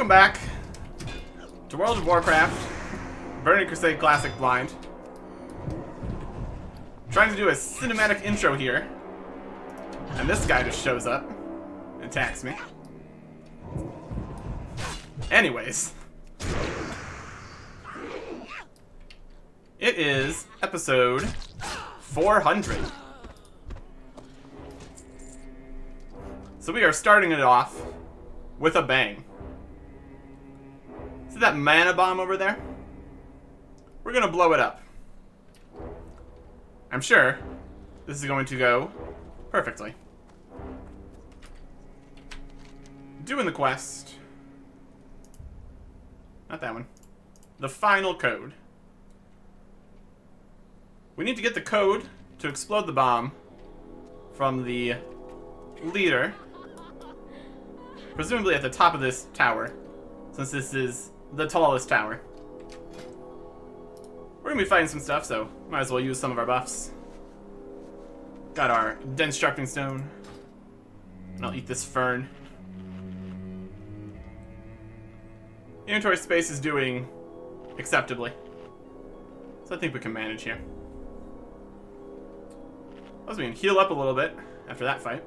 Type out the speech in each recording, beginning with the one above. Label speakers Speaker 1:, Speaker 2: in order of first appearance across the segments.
Speaker 1: Welcome back to World of Warcraft, Burning Crusade Classic Blind. Trying to do a cinematic intro here, and this guy just shows up and attacks me. Anyways, it is episode 400. So we are starting it off with a bang. See that mana bomb over there? We're gonna blow it up. I'm sure this is going to go perfectly. Doing the quest. Not that one. The final code. We need to get the code to explode the bomb from the leader. Presumably at the top of this tower, since this is the tallest tower. We're gonna be fighting some stuff, so might as well use some of our buffs. Got our dense sharpening stone. And I'll eat this fern. Inventory space is doing acceptably, so I think we can manage here. Plus we can heal up a little bit after that fight.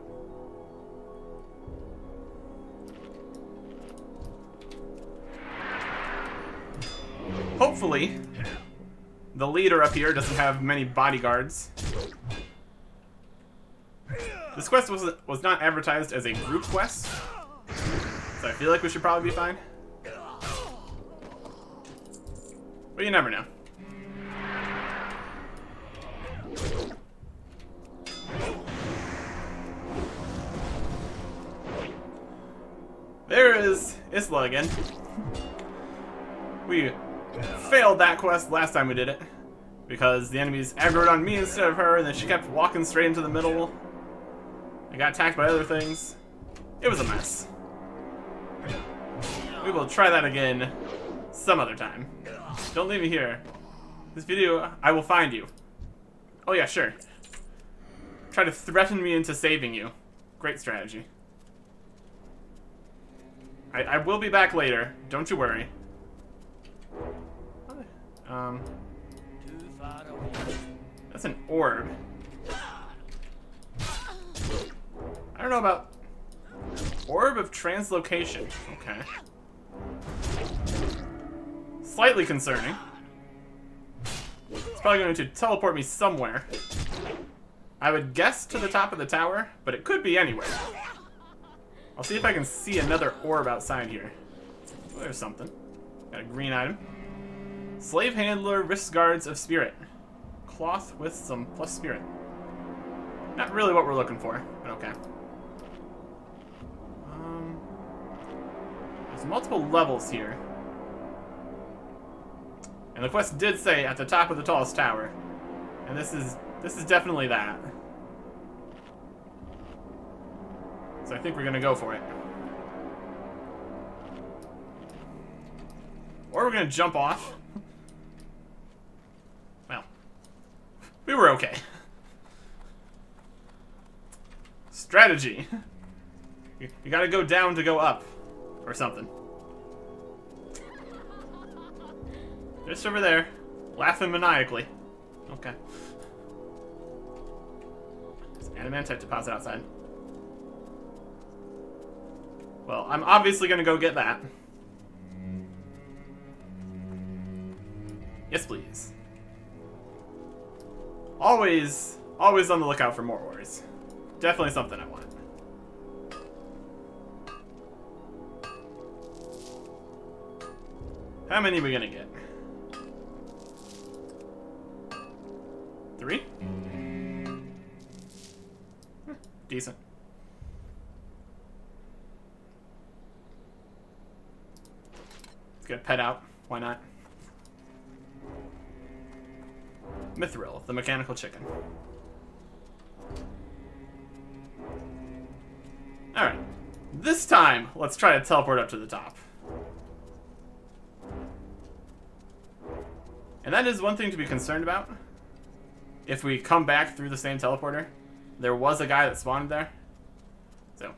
Speaker 1: Hopefully, the leader up here doesn't have many bodyguards. This quest was not advertised as a group quest, so I feel like we should probably be fine. But you never know. There is Isla again. We failed that quest last time we did it, because the enemies aggroed on me instead of her, and then she kept walking straight into the middle. I got attacked by other things. It was a mess. We will try that again some other time. Don't leave me here. This video, I will find you. Oh yeah, sure. Try to threaten me into saving you. Great strategy. I will be back later. Don't you worry. That's an orb. I don't know about orb of translocation. Okay. Slightly concerning. It's probably going to teleport me somewhere. I would guess to the top of the tower, but it could be anywhere. I'll see if I can see another orb outside here. Oh, there's something. Got a green item. Slave handler, wrist guards of spirit. Cloth with some plus spirit. Not really what we're looking for, but okay. There's multiple levels here. And the quest did say at the top of the tallest tower. And this is definitely that. So I think we're gonna go for it. Or we're gonna jump off. Well, we were okay. Strategy. You gotta go down to go up. Or something. Just over there. Laughing maniacally. Okay. There's an adamantite deposit outside. Well, I'm obviously gonna go get that. Yes, please. Always on the lookout for more ores. Definitely something I want. How many are we gonna get? 3? Decent. Let's get a pet out. Why not? Mithril, the mechanical chicken. Alright. This time, let's try to teleport up to the top. And that is one thing to be concerned about. If we come back through the same teleporter, there was a guy that spawned there. So,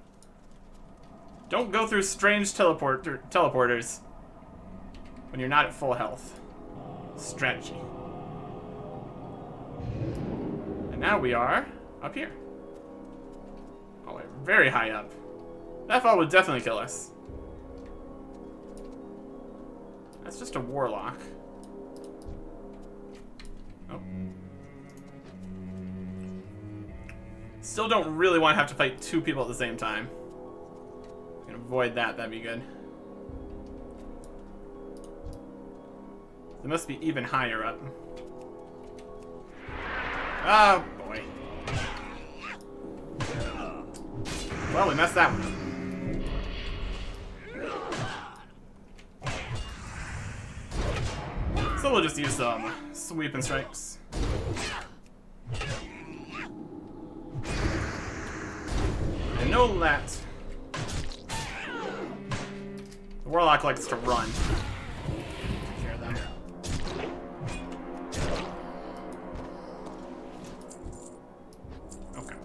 Speaker 1: Don't go through strange teleporters when you're not at full health. Strategy. And now we are up here. Oh, we're very high up. That fall would definitely kill us. That's just a warlock. Oh. Still don't really want to have to fight two people at the same time. Can avoid that, that'd be good. They must be even higher up. Oh boy. Well, we messed that one. So we'll just use some sweep and strikes. I know that the warlock likes to run. Take care of them. Okay.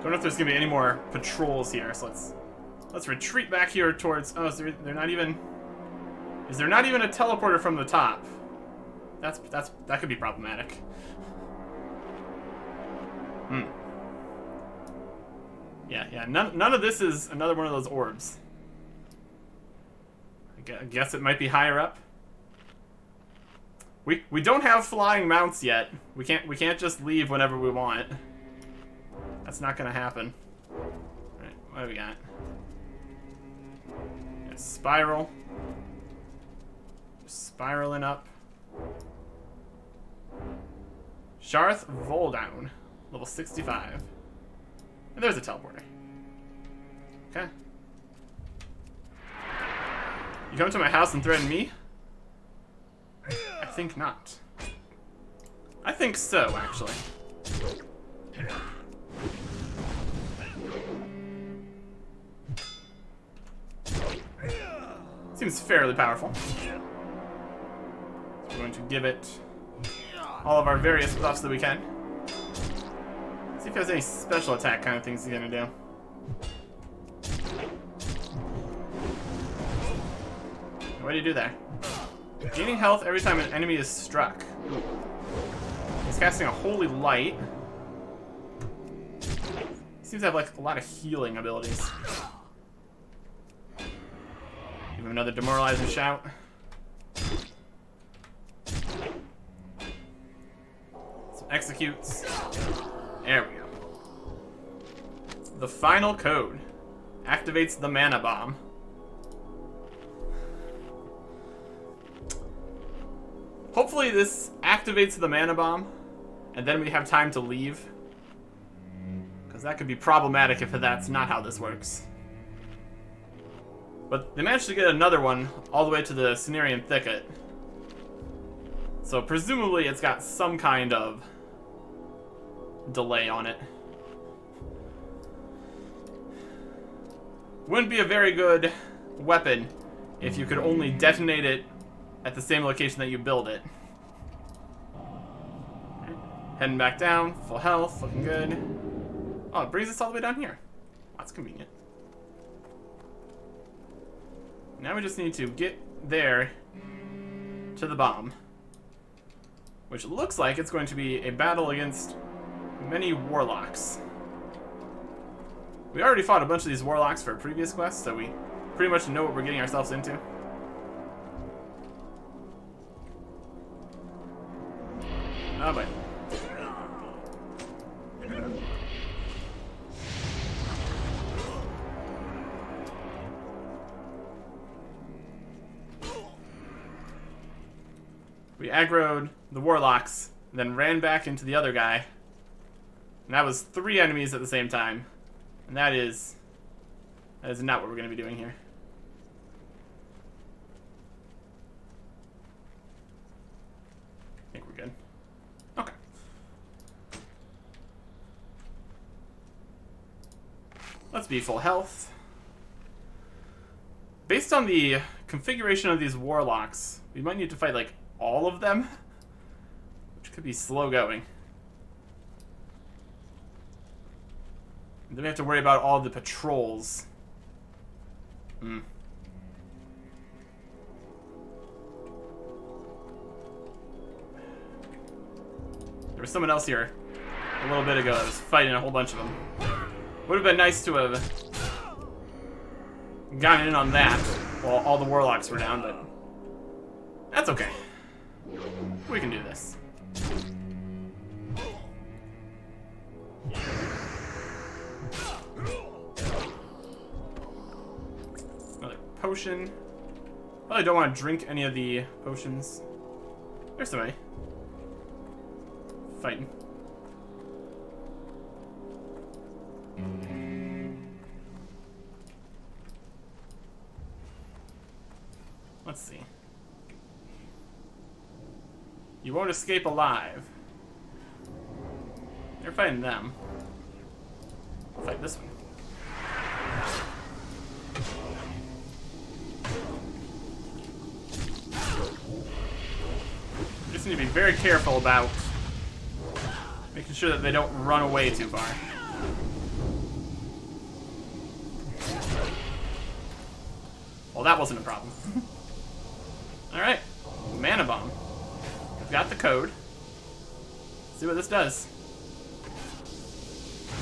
Speaker 1: Don't know if there's gonna be any more patrols here, so let's retreat back here towards. Oh, so they're not even. Is there not even a teleporter from the top? That could be problematic. Yeah. None of this is another one of those orbs. I guess it might be higher up. We don't have flying mounts yet. We can't just leave whenever we want. That's not gonna happen. Alright, what do we got? Yeah, spiral. Just spiraling up. Sharth Voldown, level 65. And there's a teleporter. Okay. You come to my house and threaten me? I think not. I think so, actually. Seems fairly powerful. So we're going to give it all of our various buffs that we can. See if he has any special attack kind of things he's gonna do. What do you do there? Gaining health every time an enemy is struck. He's casting a holy light. He seems to have like a lot of healing abilities. Give him another demoralizing shout. Some executes. There we go. The final code activates the mana bomb. Hopefully this activates the mana bomb, and then we have time to leave. Because that could be problematic if that's not how this works. But they managed to get another one all the way to the Cenarian Thicket. So presumably it's got some kind of delay on it. Wouldn't be a very good weapon if you could only detonate it at the same location that you build it. Okay. Heading back down, full health, looking good. Oh, it brings us all the way down here. That's convenient. Now we just need to get there to the bomb, which looks like it's going to be a battle against many warlocks. We already fought a bunch of these warlocks for a previous quest, so we pretty much know what we're getting ourselves into. Oh boy. We aggroed the warlocks, then ran back into the other guy. And that was 3 enemies at the same time. And that is not what we're going to be doing here. I think we're good. Okay. Let's be full health. Based on the configuration of these warlocks, we might need to fight like all of them, which could be slow going. And then we have to worry about all the patrols Hmm. There was someone else here a little bit ago that was fighting a whole bunch of them. Would have been nice to have gotten in on that while all the warlocks were down, but that's okay. We can do this. Another potion. Probably don't want to drink any of the potions. There's somebody fighting. Let's see. You won't escape alive. They're fighting them. I'll fight this one. You just need to be very careful about making sure that they don't run away too far. Well, that wasn't a problem. Alright. Mana Bomb. We've got the code. Let's see what this does.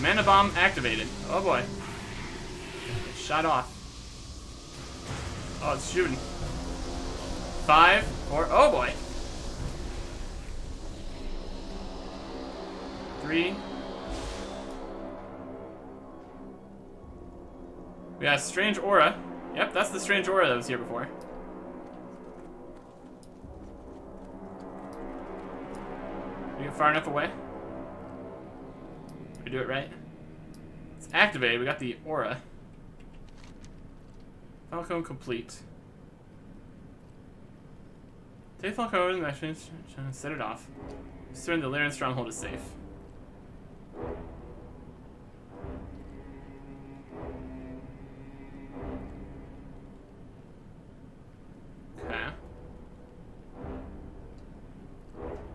Speaker 1: Mana Bomb activated. Oh boy. It shot off. Oh, it's shooting. 5, 4, oh boy. 3. We got a strange aura. Yep, that's the strange aura that was here before. We get far enough away? Did we do it right? It's activated. We got the aura. Falcon complete. Take Falcon and actually set it off. Certain the Lyrian stronghold is safe.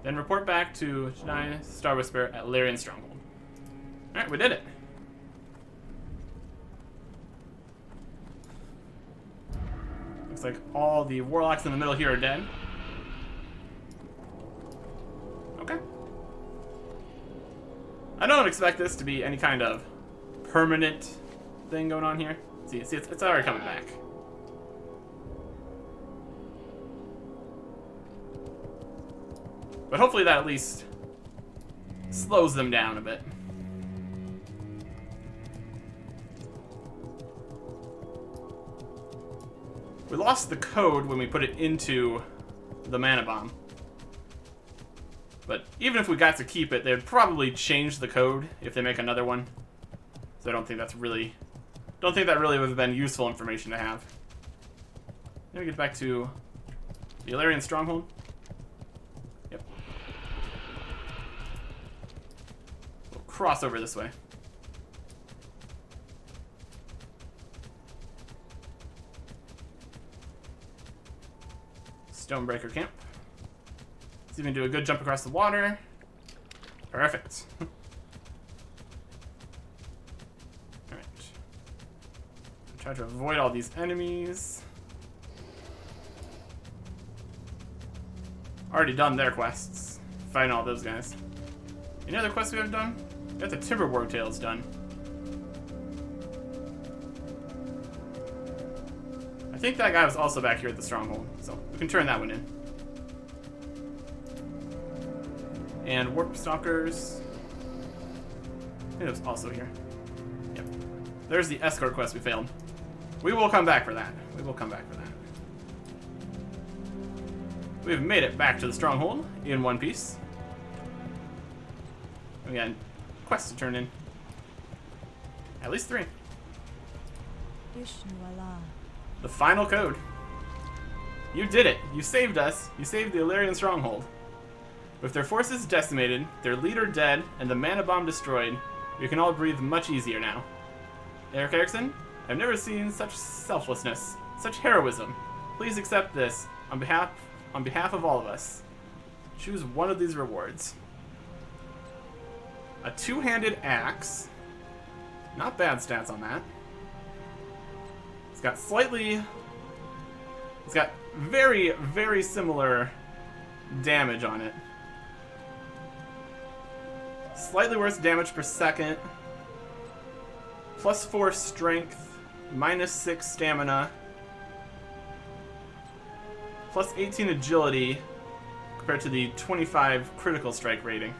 Speaker 1: Then report back to Shania Star Whisper at Lyrian Stronghold. Alright, we did it. Looks like all the warlocks in the middle here are dead. Okay. I don't expect this to be any kind of permanent thing going on here. See, it's already coming back. But hopefully that at least slows them down a bit. We lost the code when we put it into the Mana Bomb. But even if we got to keep it, they would probably change the code if they make another one. So I don't think that really would have been useful information to have. Then we get back to the Illyrian Stronghold. Yep. We'll cross over this way. Stonebreaker camp. Let's even do a good jump across the water. Perfect. Alright. Try to avoid all these enemies. Already done their quests. Fighting all those guys. Any other quests we haven't done? We got the Timberwar Tales done. I think that guy was also back here at the stronghold, so we can turn that one in. And Warp Stalkers. I think it was also here. Yep. There's the escort quest we failed. We will come back for that. We will come back for that. We've made it back to the stronghold in one piece. We got quests to turn in. At least 3. The final code. You did it. You saved us. You saved the Illyrian stronghold. With their forces decimated, their leader dead, and the mana bomb destroyed, we can all breathe much easier now. Eric Erickson, I've never seen such selflessness, such heroism. Please accept this on behalf of all of us. Choose one of these rewards. A 2-handed axe. Not bad stats on that. It's got slightly... It's got very, very similar damage on it. Slightly worse damage per second. +4 strength. -6 stamina. +18 agility compared to the 25 critical strike rating.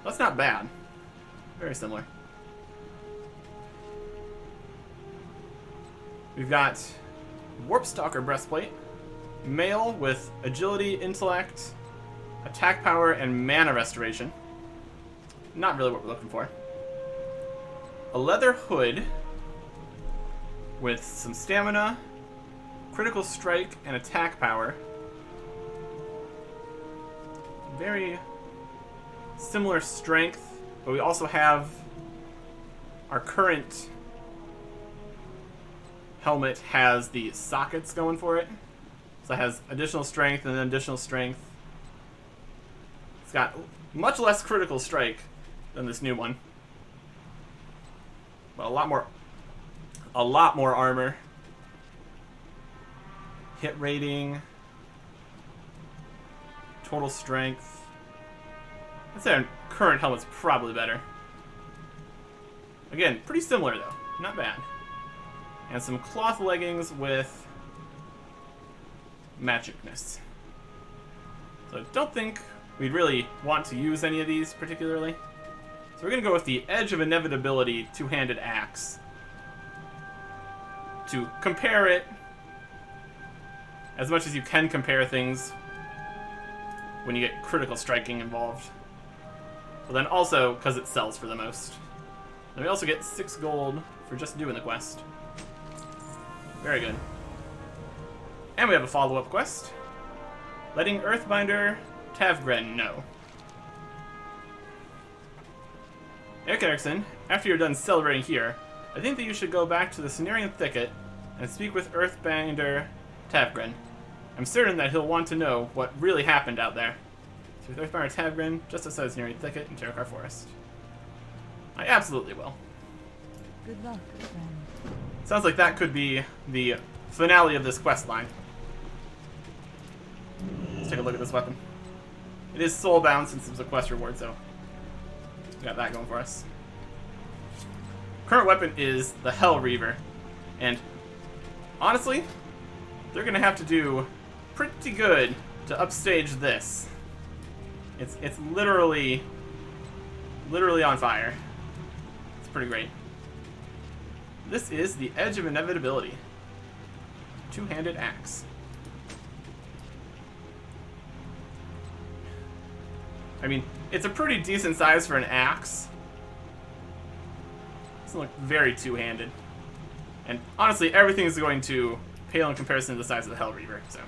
Speaker 1: That's not bad. Very similar. We've got Warpstalker breastplate. Male with agility, intellect, attack power, and mana restoration. Not really what we're looking for. A leather hood with some stamina, critical strike, and attack power. Very similar strength, but we also have our current helmet has the sockets going for it. So it has additional strength and then additional strength. It's got much less critical strike than this new one, but a lot more armor. Hit rating, total strength. I'd say our current helmet's probably better. Again, pretty similar though, not bad. And some cloth leggings with magicness. So I don't think we'd really want to use any of these particularly. So we're going to go with the Edge of Inevitability two-handed axe to compare it as much as you can compare things when you get critical striking involved. But then also because it sells for the most. Then we also get 6 gold for just doing the quest. Very good. And we have a follow-up quest. Letting Earthbinder Tavgren know. Eric Erickson, after you're done celebrating here, I think that you should go back to the Cenarian Thicket and speak with Earthbinder Tavgren. I'm certain that he'll want to know what really happened out there. So with Earthbinder Tavgren, just outside Cenarian Thicket in Terrakar Forest. I absolutely will.
Speaker 2: Good luck, friend.
Speaker 1: Sounds like that could be the finale of this quest line. Let's take a look at this weapon. It is soulbound since it was a quest reward, so we got that going for us. Current weapon is the Hell Reaver, and honestly, they're gonna have to do pretty good to upstage this. It's literally on fire. It's pretty great. This is the Edge of Inevitability. Two-handed axe. I mean, it's a pretty decent size for an axe. It doesn't look very two-handed. And honestly, everything is going to pale in comparison to the size of the Hell Reaver, so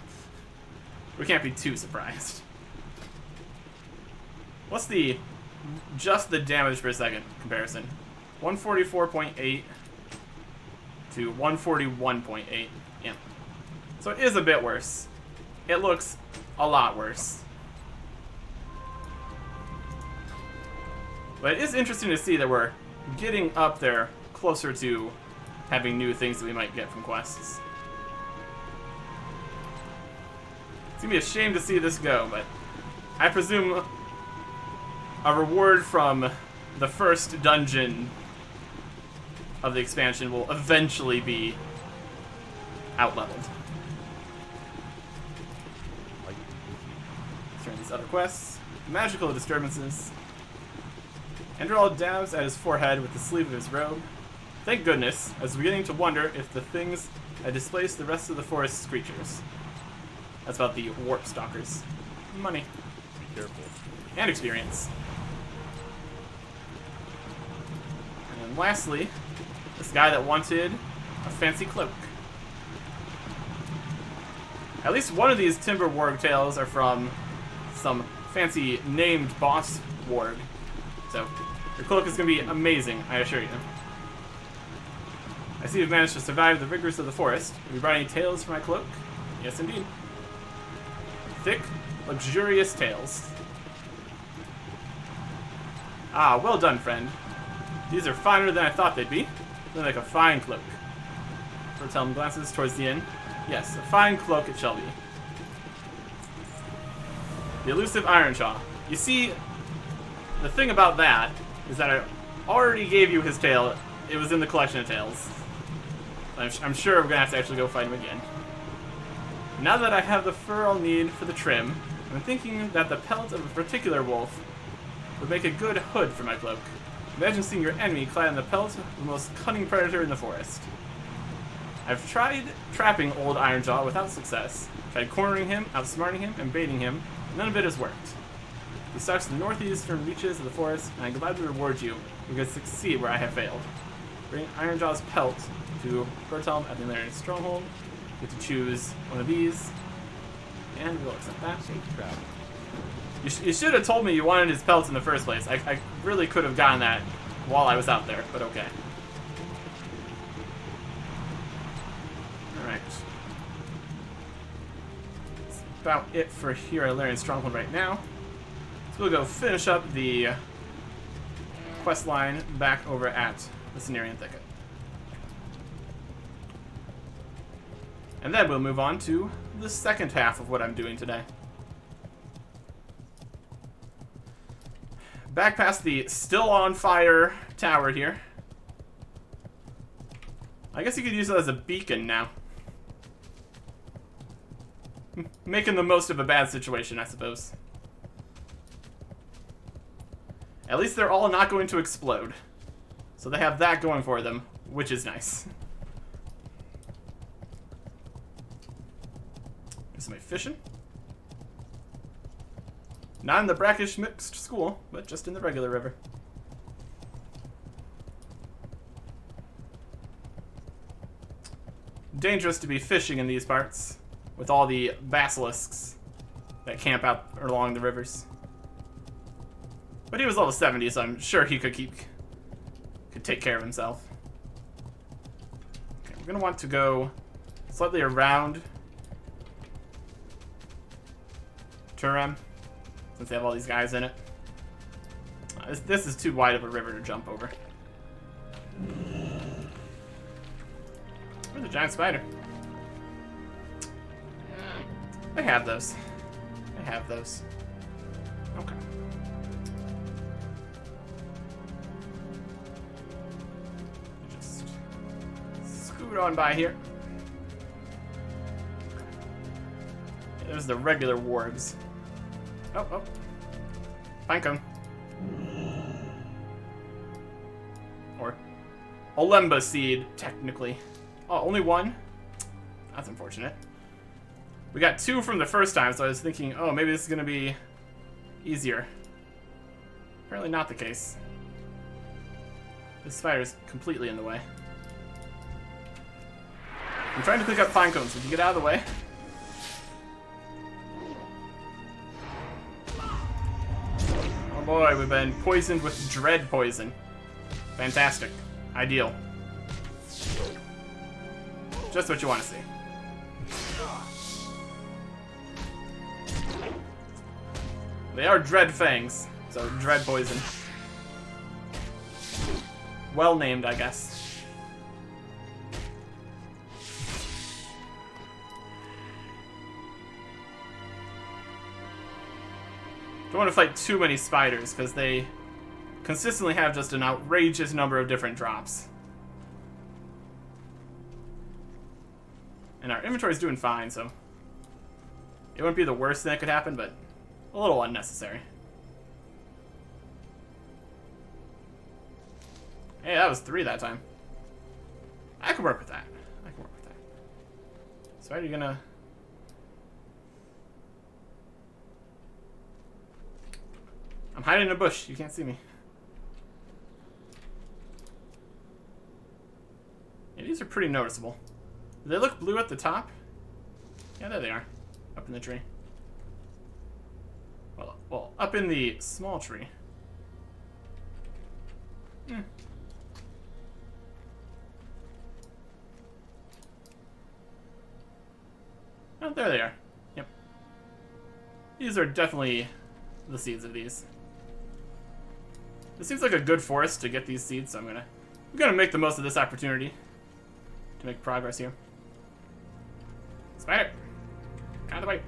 Speaker 1: we can't be too surprised. What's just the damage per second comparison? 144.8 to 141.8. Yeah. So it is a bit worse. It looks a lot worse. But it is interesting to see that we're getting up there closer to having new things that we might get from quests. It's gonna be a shame to see this go, but I presume a reward from the first dungeon of the expansion will eventually be outleveled. Let's turn these other quests. Magical disturbances. Enderall dabs at his forehead with the sleeve of his robe. Thank goodness, I was beginning to wonder if the things had displaced the rest of the forest's creatures. That's about the warp stalkers. Money.
Speaker 3: Be careful.
Speaker 1: And experience. And then lastly, this guy that wanted a fancy cloak. At least one of these Timber Warg tales are from some fancy named boss warg. So, your cloak is going to be amazing, I assure you. I see you've managed to survive the rigors of the forest. Have you brought any tales for my cloak? Yes, indeed. Thick, luxurious tales. Ah, well done, friend. These are finer than I thought they'd be. They make a fine cloak. Bertelm glances towards the inn. Yes, a fine cloak it shall be. The elusive Ironjaw. You see, the thing about that is that I already gave you his tail. It was in the collection of tails. I'm sure we're gonna have to actually go fight him again. Now that I have the fur I'll need for the trim, I'm thinking that the pelt of a particular wolf would make a good hood for my cloak. Imagine seeing your enemy clad in the pelt of the most cunning predator in the forest. I've tried trapping old Ironjaw without success. Tried cornering him, outsmarting him, and baiting him. None of it has worked. He stalks the northeastern reaches of the forest, and I gladly reward you because succeed where I have failed. Bring Ironjaw's pelt to Bertelm at the Anachronist stronghold. You get to choose one of these, and we'll accept that. You should have told me you wanted his pelt in the first place. I really could have gotten that while I was out there, but okay. Alright. That's about it for here at Larian Stronghold right now. So we'll go finish up the quest line back over at the Cenarian Thicket. And then we'll move on to the second half of what I'm doing today. Back past the still on fire tower here. I guess you could use it as a beacon now. Making the most of a bad situation, I suppose. At least they're all not going to explode. So they have that going for them, which is nice. There's somebody fishing. Not in the brackish mixed school, but just in the regular river. Dangerous to be fishing in these parts, with all the basilisks that camp out along the rivers. But he was level 70, so I'm sure he could take care of himself. Okay, we're gonna want to go slightly around Turam, since they have all these guys in it. This is too wide of a river to jump over. Where's the giant spider? They have those. They have those. Okay. Just scoot on by here. Yeah, there's the regular wargs. Oh. Pinecone. Or Olemba seed, technically. Oh, only one? That's unfortunate. We got 2 from the first time, so I was thinking, oh, maybe this is going to be easier. Apparently not the case. This spider is completely in the way. I'm trying to pick up Pinecones. Would you get out of the way? Oh boy, we've been poisoned with dread poison. Fantastic. Ideal. Just what you want to see. They are dread fangs, so dread poison. Well named, I guess. Don't want to fight too many spiders, because they consistently have just an outrageous number of different drops. And our inventory's doing fine, so it wouldn't be the worst thing that could happen, but a little unnecessary. Hey, that was 3 that time. I can work with that. I can work with that. So are you gonna... I'm hiding in a bush. You can't see me. Yeah, these are pretty noticeable. Do they look blue at the top? Yeah, there they are. Up in the tree. Well, up in the small tree. Oh, there they are. Yep. These are definitely the seeds of these. This seems like a good forest to get these seeds, so I'm gonna make the most of this opportunity. to make progress here. Spider! Out of the way.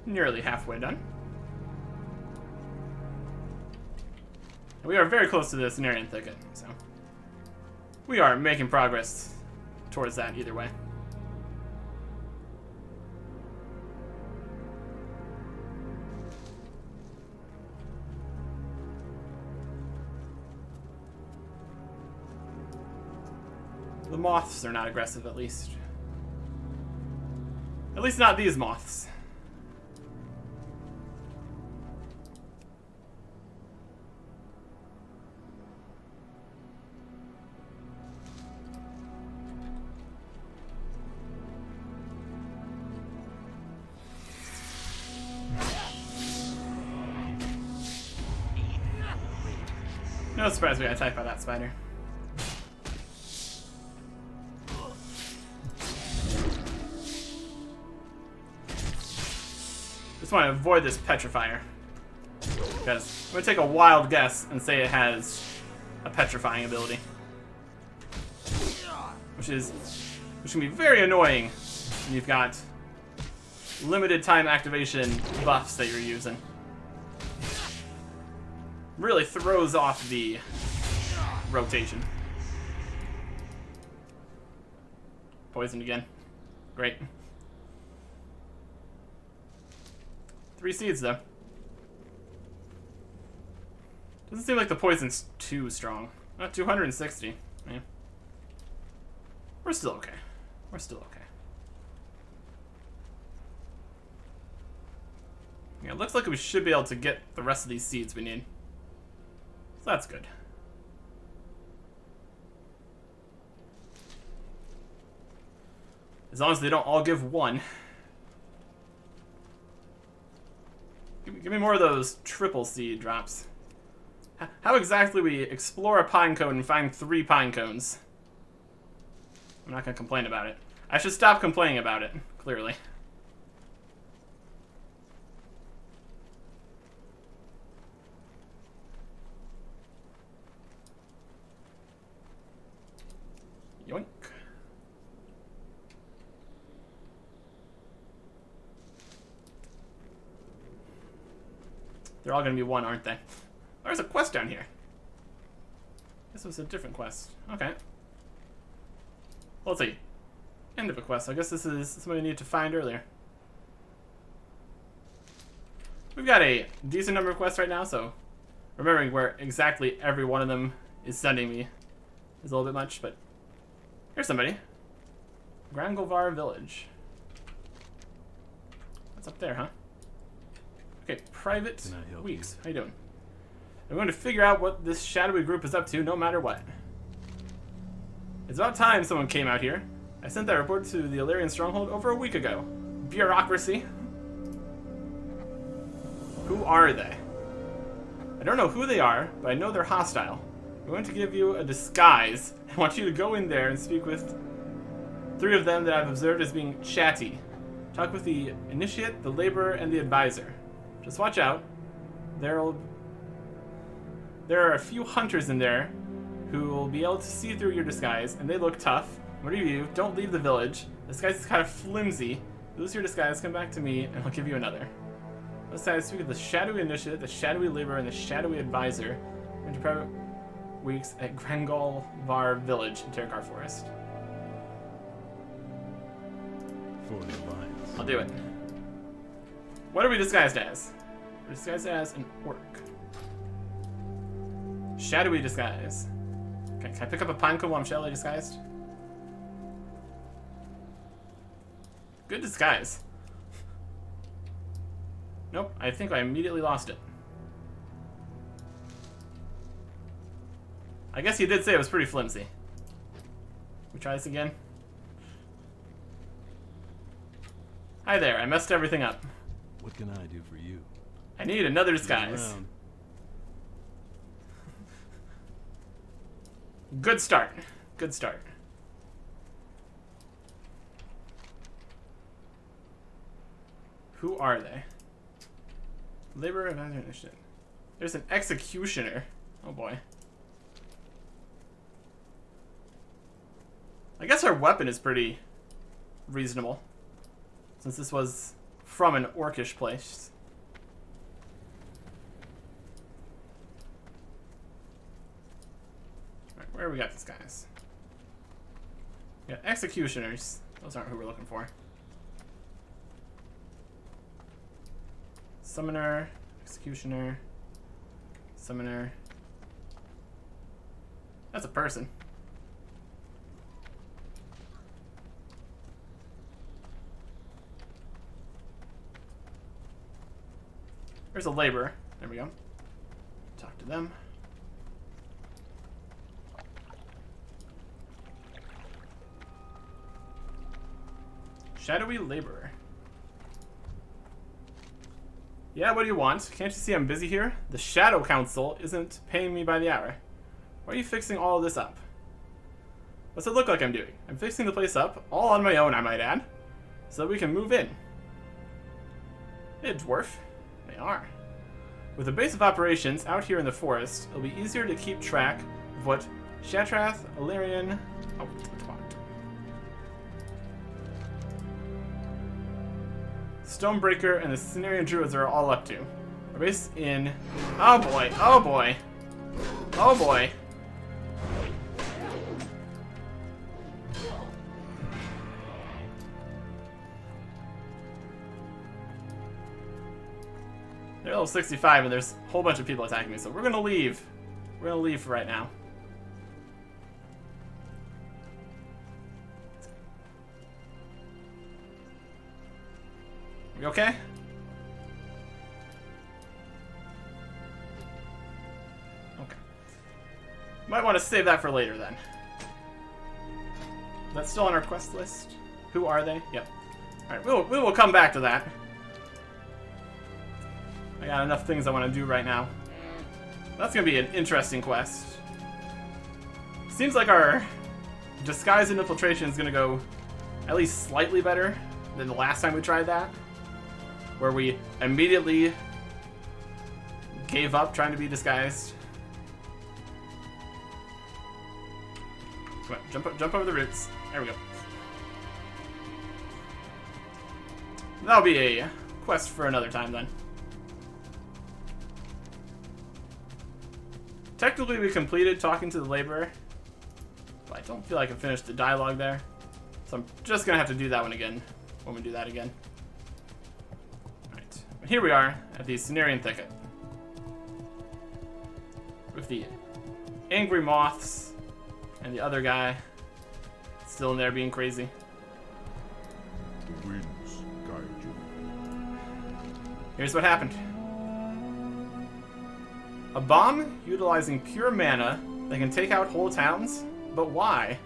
Speaker 1: Nearly halfway done. And we are very close to the Cenarian Thicket, so we are making progress towards that either way. The moths are not aggressive, at least. At least not these moths. No surprise we got attacked by that spider. Just want to avoid this petrifier. Because I'm going to take a wild guess and say it has a petrifying ability. Which can be very annoying when you've got limited time activation buffs that you're using. Really throws off the rotation. Poisoned again. Great. 3 seeds, though. Doesn't seem like the poison's too strong. Not 260. Man. We're still okay. We're still okay. Yeah, it looks like we should be able to get the rest of these seeds we need. So that's good. As long as they don't all give one. Give me more of those triple seed drops. How exactly we explore a pine cone and find 3 pine cones? I'm not gonna complain about it. I should stop complaining about it, clearly. Yoink. They're all gonna be 1, aren't they? There's a quest down here. This was a different quest. Okay. Well, let's see. End of a quest. I guess this is somebody I needed to find earlier. We've got a decent number of quests right now, so remembering where exactly every one of them is sending me is a little bit much, but here's somebody. Grangolvar Village. What's up there, huh? Okay, Private Weeks. How you doing? I'm going to figure out what this shadowy group is up to, no matter what. It's about time someone came out here. I sent that report to the Illyrian stronghold over a week ago. Bureaucracy. Who are they? I don't know who they are, but I know they're hostile. I'm going to give you a disguise. I want you to go in there and speak with 3 of them that I've observed as being chatty. Talk with the initiate, the laborer, and the advisor. Just watch out. There are a few hunters in there who will be able to see through your disguise, and they look tough. Whatever you do, don't leave the village. This guy's kind of flimsy. Lose your disguise, come back to me, and I'll give you another. Let's speak with the shadowy initiate, the shadowy laborer, and the shadowy advisor. Winter private weeks at Grangolvar Village in Terrakar Forest.
Speaker 3: For the alliance.
Speaker 1: I'll do it. What are we disguised as? We're disguised as an orc. Shadowy disguise. Okay, can I pick up a pine cone while I'm shadowly disguised? Good disguise. Nope, I think I immediately lost it. I guess you did say it was pretty flimsy. We try this again. Hi there, I messed everything up.
Speaker 3: What can I do for you?
Speaker 1: I need another disguise. Good start. Good start. Who are they? Labor Advisor Initiative. There's an executioner. Oh boy. I guess our weapon is pretty reasonable, since this was from an orcish place. Alright, where we got these guys? We got executioners. Those aren't who we're looking for. Summoner, executioner, summoner. That's a person. There's a laborer. There we go. Talk to them. Shadowy laborer. Yeah, what do you want? Can't you see I'm busy here? The Shadow Council isn't paying me by the hour. Why are you fixing all of this up? What's it look like I'm doing? I'm fixing the place up, all on my own, I might add, so that we can move in. Hey, dwarf. They are. With a base of operations out here in the forest, it'll be easier to keep track of what Shatrath, Illyrian... Oh, Stonebreaker and the Cenarian Druids are all up to. Our base in... Oh boy, oh boy. Oh boy. They're level 65 and there's a whole bunch of people attacking me, so we're gonna leave. We're gonna leave for right now. We okay? Okay. Might want to save that for later then. That's still on our quest list. Who are they? Yep. Alright, we will come back to that. I got enough things I want to do right now. That's going to be an interesting quest. Seems like our disguise and infiltration is going to go at least slightly better than the last time we tried that, where we immediately gave up trying to be disguised. Come on, jump over the roots. There we go. That'll be a quest for another time then. Technically we completed talking to the laborer, but I don't feel like I finished the dialogue there. So I'm just gonna have to do that one again when we do that again. Alright, but here we are at the Cenarian Thicket. With the angry moths and the other guy still in there being crazy.
Speaker 3: The winds guide you.
Speaker 1: Here's what happened. A bomb utilizing pure mana that can take out whole towns? But why?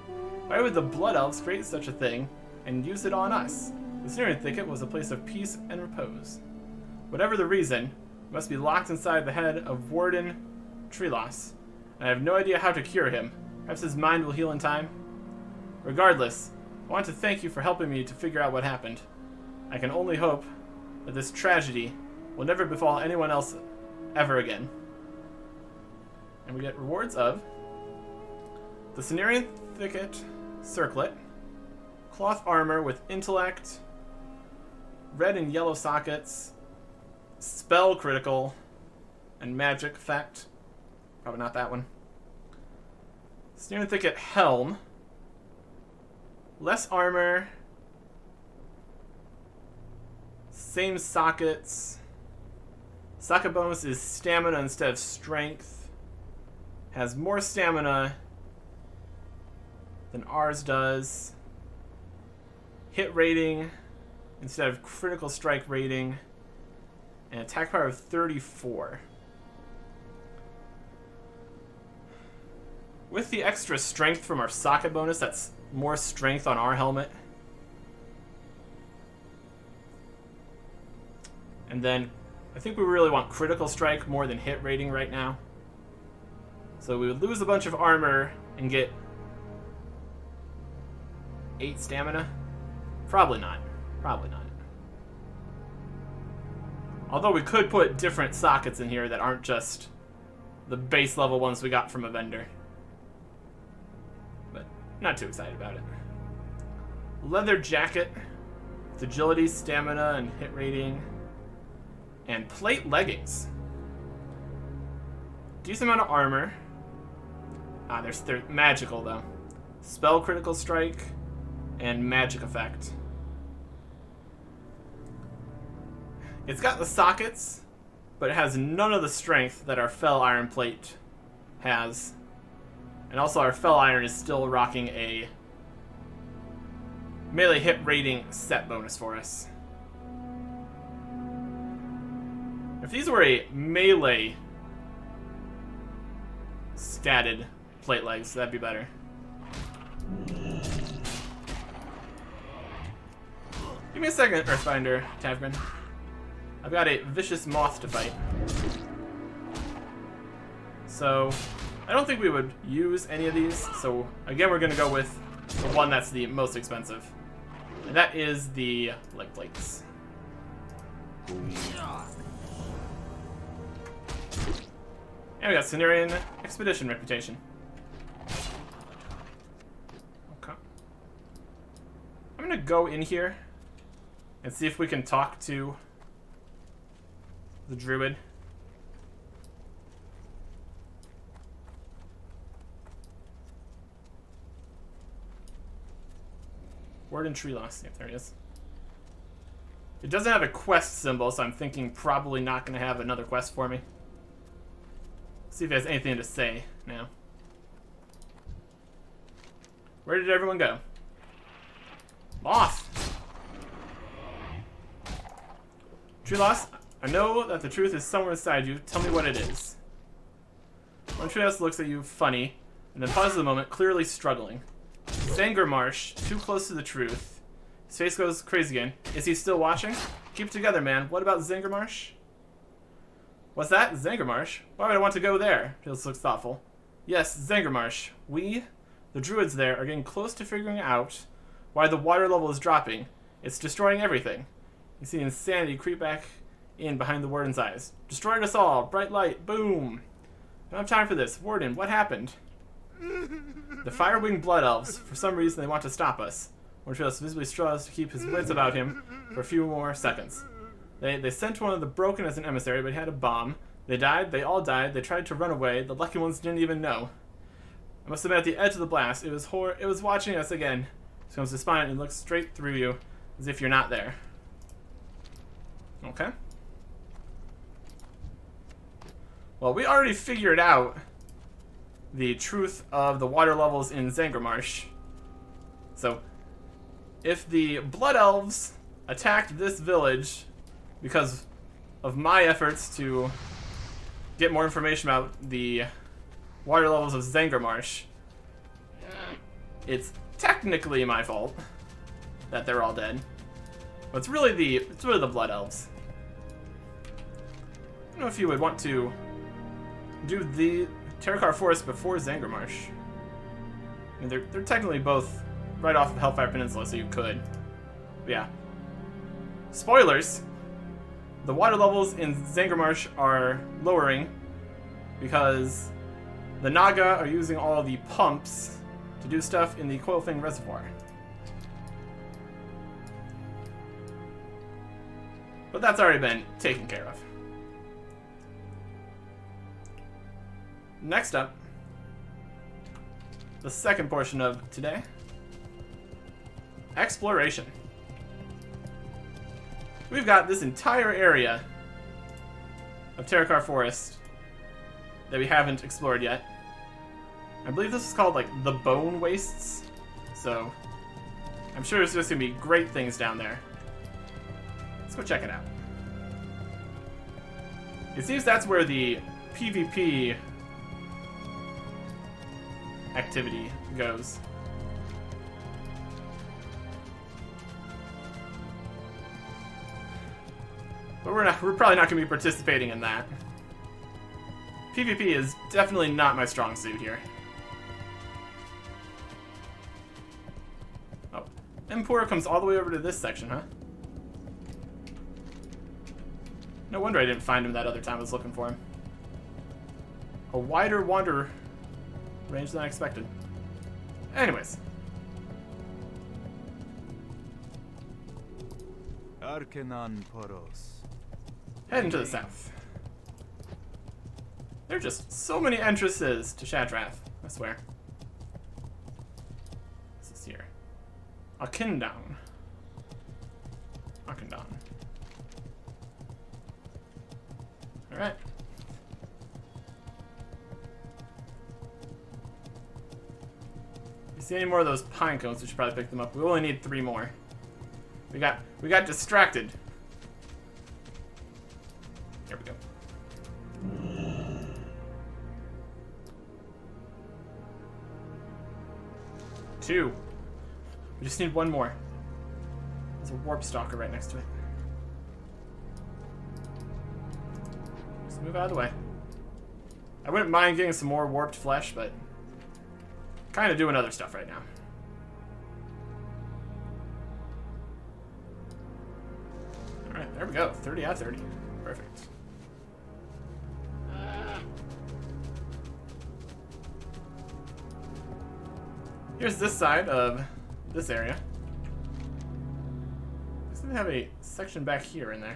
Speaker 1: Why would the Blood Elves create such a thing and use it on us? The Cenarian Thicket was a place of peace and repose. Whatever the reason, it must be locked inside the head of Warden Treeloss, and I have no idea how to cure him. Perhaps his mind will heal in time? Regardless, I want to thank you for helping me to figure out what happened. I can only hope that this tragedy will never befall anyone else ever again. And we get rewards of the Cenarian Thicket Circlet, cloth armor with intellect, red and yellow sockets, spell critical, and magic effect. Probably not that one. Cenarian Thicket helm, less armor, same sockets. Socket bonus is stamina instead of strength. Has more stamina than ours does. Hit rating instead of critical strike rating. And attack power of 34. With the extra strength from our socket bonus, that's more strength on our helmet. And then I think we really want critical strike more than hit rating right now. So we would lose a bunch of armor and get 8 stamina? Probably not. Probably not. Although we could put different sockets in here that aren't just the base level ones we got from a vendor. But not too excited about it. Leather jacket with agility, stamina, and hit rating. And plate leggings. Decent amount of armor. They're magical though. Spell critical strike and magic effect. It's got the sockets, but it has none of the strength that our Fel Iron plate has. And also our Fel Iron is still rocking a melee hit rating set bonus for us. If these were a melee statted plate legs, that'd be better. Give me a second, Earthbinder Tavgren. I've got a vicious moth to fight. So, I don't think we would use any of these. So, again, we're going to go with the one that's the most expensive. And that is the leg plates. And we got Cenarian Expedition reputation. Okay. I'm going to go in here and see if we can talk to the druid. Word and tree loss. Yep, there he is. It doesn't have a quest symbol, so I'm thinking probably not going to have another quest for me. See if he has anything to say now. Where did everyone go? Moth! Tree loss, I know that the truth is somewhere inside you. Tell me what it is. One Treehouse looks at you funny, and then pauses a moment, clearly struggling. Zangermarsh, too close to the truth. His face goes crazy again. Is he still watching? Keep it together, man. What about Zangermarsh? What's that? Zangermarsh? Why would I want to go there? Treehouse looks thoughtful. Yes, Zangermarsh. We, the druids there, are getting close to figuring out why the water level is dropping. It's destroying everything. You see insanity creep back in behind the warden's eyes. Destroyed us all. Bright light. Boom. I don't have time for this. Warden, what happened? The Firewing Blood Elves. For some reason, they want to stop us. Warden visibly struggles to keep his wits about him for a few more seconds. They sent one of the broken as an emissary, but he had a bomb. They died. They all died. They tried to run away. The lucky ones didn't even know. I must have been at the edge of the blast. It was watching us again. It comes to spine and looks straight through you, as if you're not there. Okay. Well, we already figured out the truth of the water levels in Zangermarsh. So, if the Blood Elves attacked this village because of my efforts to get more information about the water levels of Zangermarsh, it's technically my fault that they're all dead. But it's really the Blood Elves. I don't know if you would want to do the Terrakar Forest before Zangermarsh. I mean, they're technically both right off of Hellfire Peninsula, so you could. But yeah. Spoilers! The water levels in Zangermarsh are lowering because the Naga are using all the pumps to do stuff in the Coilfang Reservoir. But that's already been taken care of. Next up, the second portion of today, exploration. We've got this entire area of Terrakar Forest that we haven't explored yet. I believe this is called, like, the Bone Wastes, so I'm sure there's just going to be great things down there. Let's go check it out. It seems that's where the PvP activity goes. But we're probably not going to be participating in that. PvP is definitely not my strong suit here. Oh, Empor comes all the way over to this section, huh? No wonder I didn't find him that other time I was looking for him. A wider wander range than I expected. Anyways.
Speaker 4: Arkenan Poros.
Speaker 1: Heading to the south. There are just so many entrances to Shadrath, I swear. This is here. Akindown. Akindown. Alright. If you see any more of those pine cones, we should probably pick them up. We only need 3 more. We got distracted. There we go. Two. We just need 1 more. There's a warp stalker right next to it. Just move out of the way. I wouldn't mind getting some more warped flesh, but kind of doing other stuff right now. Alright, there we go. 30 out of 30. Perfect. Here's this side of this area. Looks like they have a section back here in there.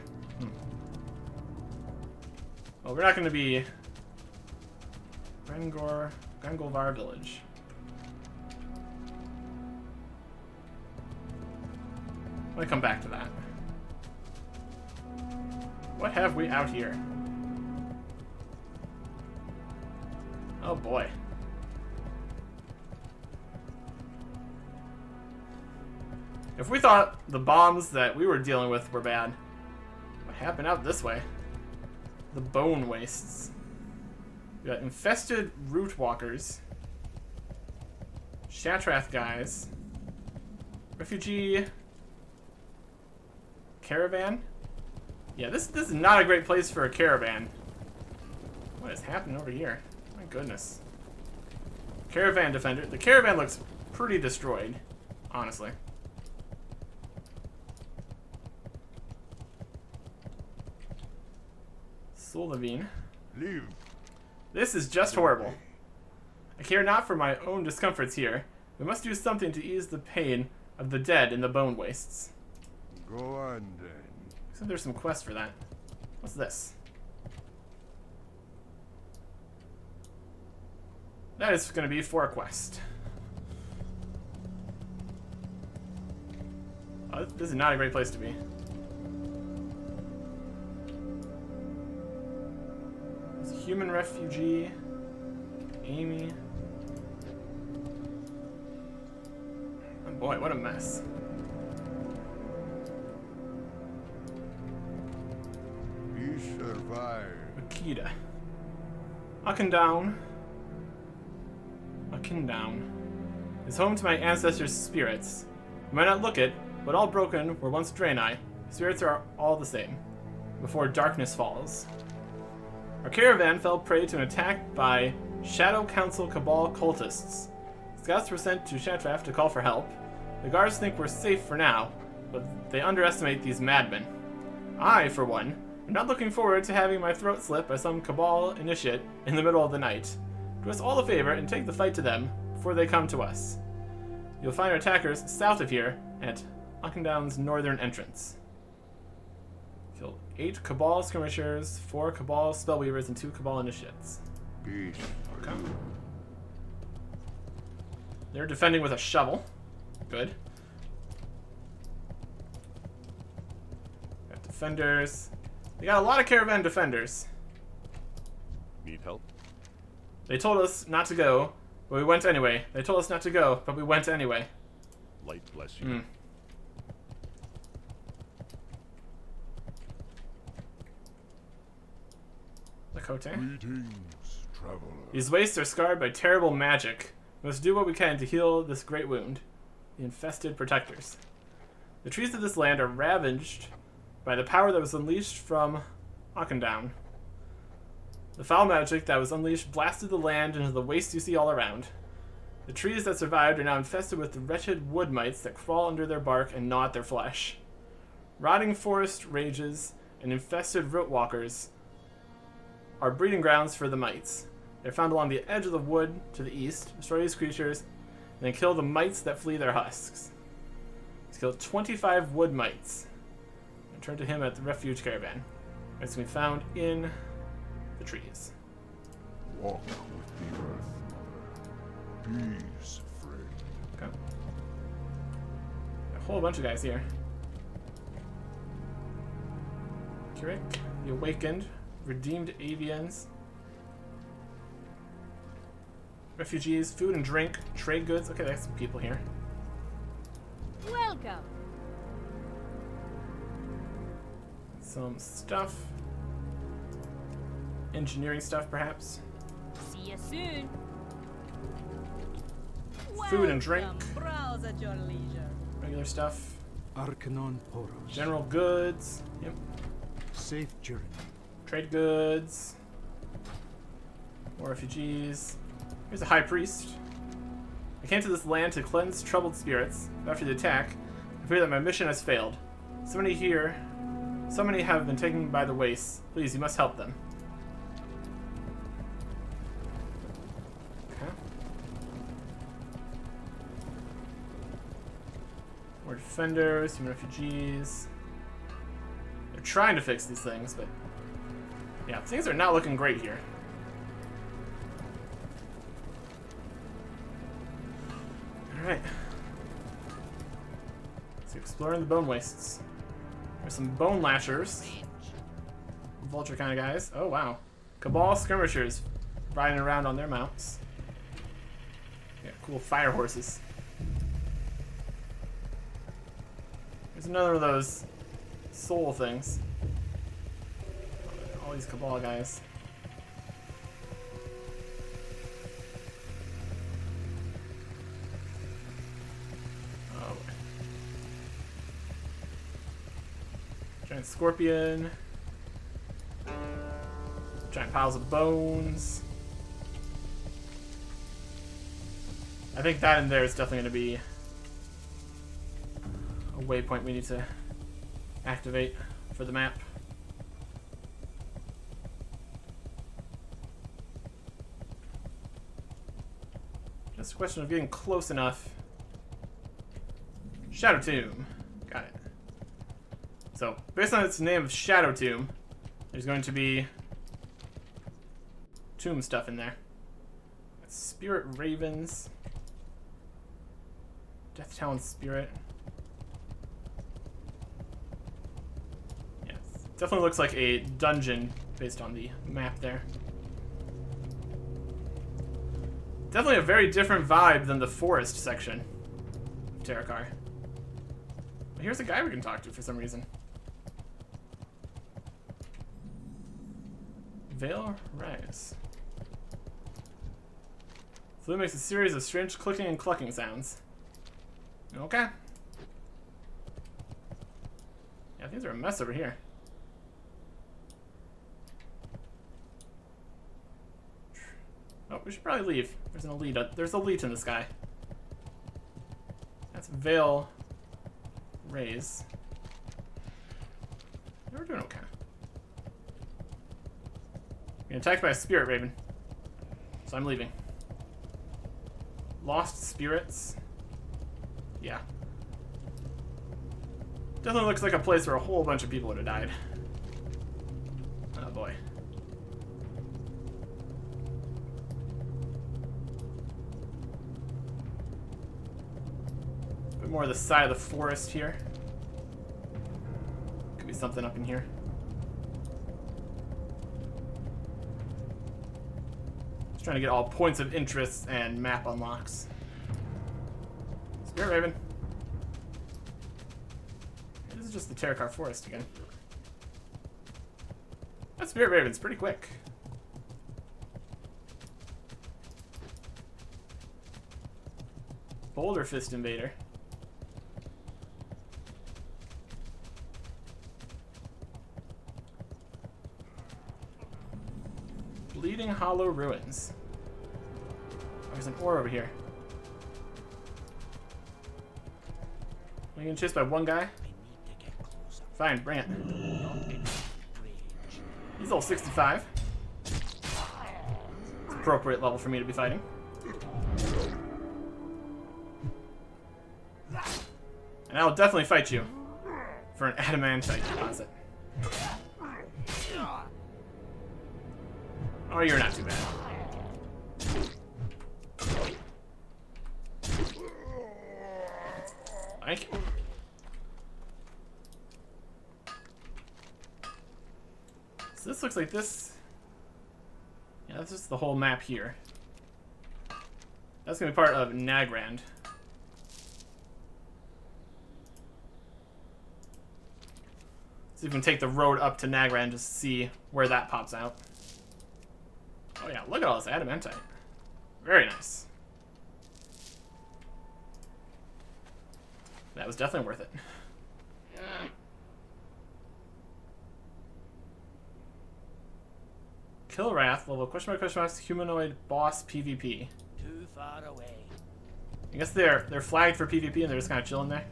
Speaker 1: Well, we're not going to be Grangolvar Village. I'm going to come back to that. What have we out here? Oh boy. If we thought the bombs that we were dealing with were bad, what happened out this way? The bone wastes. We got infested root walkers, Shatrath guys, refugee caravan. Yeah, this is not a great place for a caravan. What is happening over here? My goodness. Caravan defender. The caravan looks pretty destroyed, honestly. Solavine.
Speaker 3: Live.
Speaker 1: This is just horrible. I care not for my own discomforts here. We must do something to ease the pain of the dead in the bone wastes.
Speaker 3: Go on then.
Speaker 1: Looks like there's some quest for that. What's this? That is going to be for a quest. Oh, this is not a great place to be. There's a human refugee. Amy. Oh boy, what a mess.
Speaker 3: We survive.
Speaker 1: Akita. Akindown. Akindown is home to my ancestors' spirits. You might not look it, but all broken were once Draenei. Spirits are all the same. Before darkness falls. Our caravan fell prey to an attack by Shadow Council Cabal cultists. Scouts were sent to Shatrath to call for help. The guards think we're safe for now, but they underestimate these madmen. I, for one, am not looking forward to having my throat slit by some Cabal initiate in the middle of the night. Do us all a favor and take the fight to them before they come to us. You'll find our attackers south of here at Akindown's northern entrance. Killed 8 Cabal skirmishers, 4 Cabal spellweavers, and 2 Cabal initiates.
Speaker 3: Peace.
Speaker 1: Okay. They're defending with a shovel. Good. Got defenders. They got a lot of caravan defenders.
Speaker 4: Need help?
Speaker 1: They told us not to go, but we went anyway. They told us not to go, but we went anyway.
Speaker 4: Light bless you.
Speaker 1: Lakota.
Speaker 3: Greetings, traveler.
Speaker 1: These wastes are scarred by terrible magic. We must do what we can to heal this great wound. The infested protectors. The trees of this land are ravaged by the power that was unleashed from Akindown. The foul magic that was unleashed blasted the land into the waste you see all around. The trees that survived are now infested with the wretched wood mites that crawl under their bark and gnaw at their flesh. Rotting forest rages and infested rootwalkers are breeding grounds for the mites. They're found along the edge of the wood to the east. Destroy these creatures, and then kill the mites that flee their husks. Let's kill 25 wood mites. Return to him at the refuge caravan. It's going to be found in the trees.
Speaker 3: Walk with the earth, mother. Peace, friend.
Speaker 1: Okay. A whole bunch of guys here. Kirik, the Awakened, Redeemed Avians, Refugees, Food and Drink, Trade Goods. Okay, there's some people here.
Speaker 5: Welcome.
Speaker 1: Some stuff. Engineering stuff, perhaps.
Speaker 5: See you soon.
Speaker 1: Food and drink.
Speaker 5: Welcome. Browse at your leisure.
Speaker 1: Regular stuff.
Speaker 6: Arcanon Poros.
Speaker 1: General goods. Yep.
Speaker 6: Safe journey.
Speaker 1: Trade goods. More refugees. Here's a high priest. I came to this land to cleanse troubled spirits. After the attack, I fear that my mission has failed. So many have been taken by the wastes. Please, you must help them. Okay. More defenders, human refugees. They're trying to fix these things, but yeah, things are not looking great here. Alright. So exploring the bone wastes. There's some bone lashers. Vulture kind of guys. Oh wow. Cabal skirmishers riding around on their mounts. Yeah, cool fire horses. There's another of those soul things. All these Cabal guys. Oh. Giant scorpion. Giant piles of bones. I think that in there is definitely going to be a waypoint we need to activate for the map. Just a question of getting close enough. Shadow Tomb. Got it. So, based on its name of Shadow Tomb, there's going to be tomb stuff in there. Spirit Ravens. Death Talon Spirit. Yeah, definitely looks like a dungeon based on the map there. Definitely a very different vibe than the forest section of Terakar. But here's a guy we can talk to for some reason. Veil Rise. Fluid makes a series of strange clicking and clucking sounds. Okay. Yeah, things are a mess over here. Oh, we should probably leave. There's an elite. There's elite in the sky. That's Veil Raise. We're doing okay. Being attacked by a spirit raven. So I'm leaving. Lost spirits. Yeah. Definitely looks like a place where a whole bunch of people would have died. Oh boy. A bit more of the side of the forest here. Could be something up in here. Just trying to get all points of interest and map unlocks. Spirit Raven. This is just the Terakar Forest again. That Spirit Raven's pretty quick. Boulder Fist Invader. Bleeding Hollow Ruins. Oh, there's an ore over here. Are you getting chased by one guy? Fine, bring it. He's level 65. It's appropriate level for me to be fighting. And I'll definitely fight you for an adamantite deposit. Oh, you're not too bad. Thank you. So this looks like this. Yeah, that's just the whole map here. That's gonna be part of Nagrand. So you can take the road up to Nagrand to see where that pops out. Oh yeah, look at all this adamantite. Very nice. That was definitely worth it. Killwrath, level question mark, humanoid boss PvP.
Speaker 7: Too far away.
Speaker 1: I guess they're flagged for PvP and they're just kind of chilling there.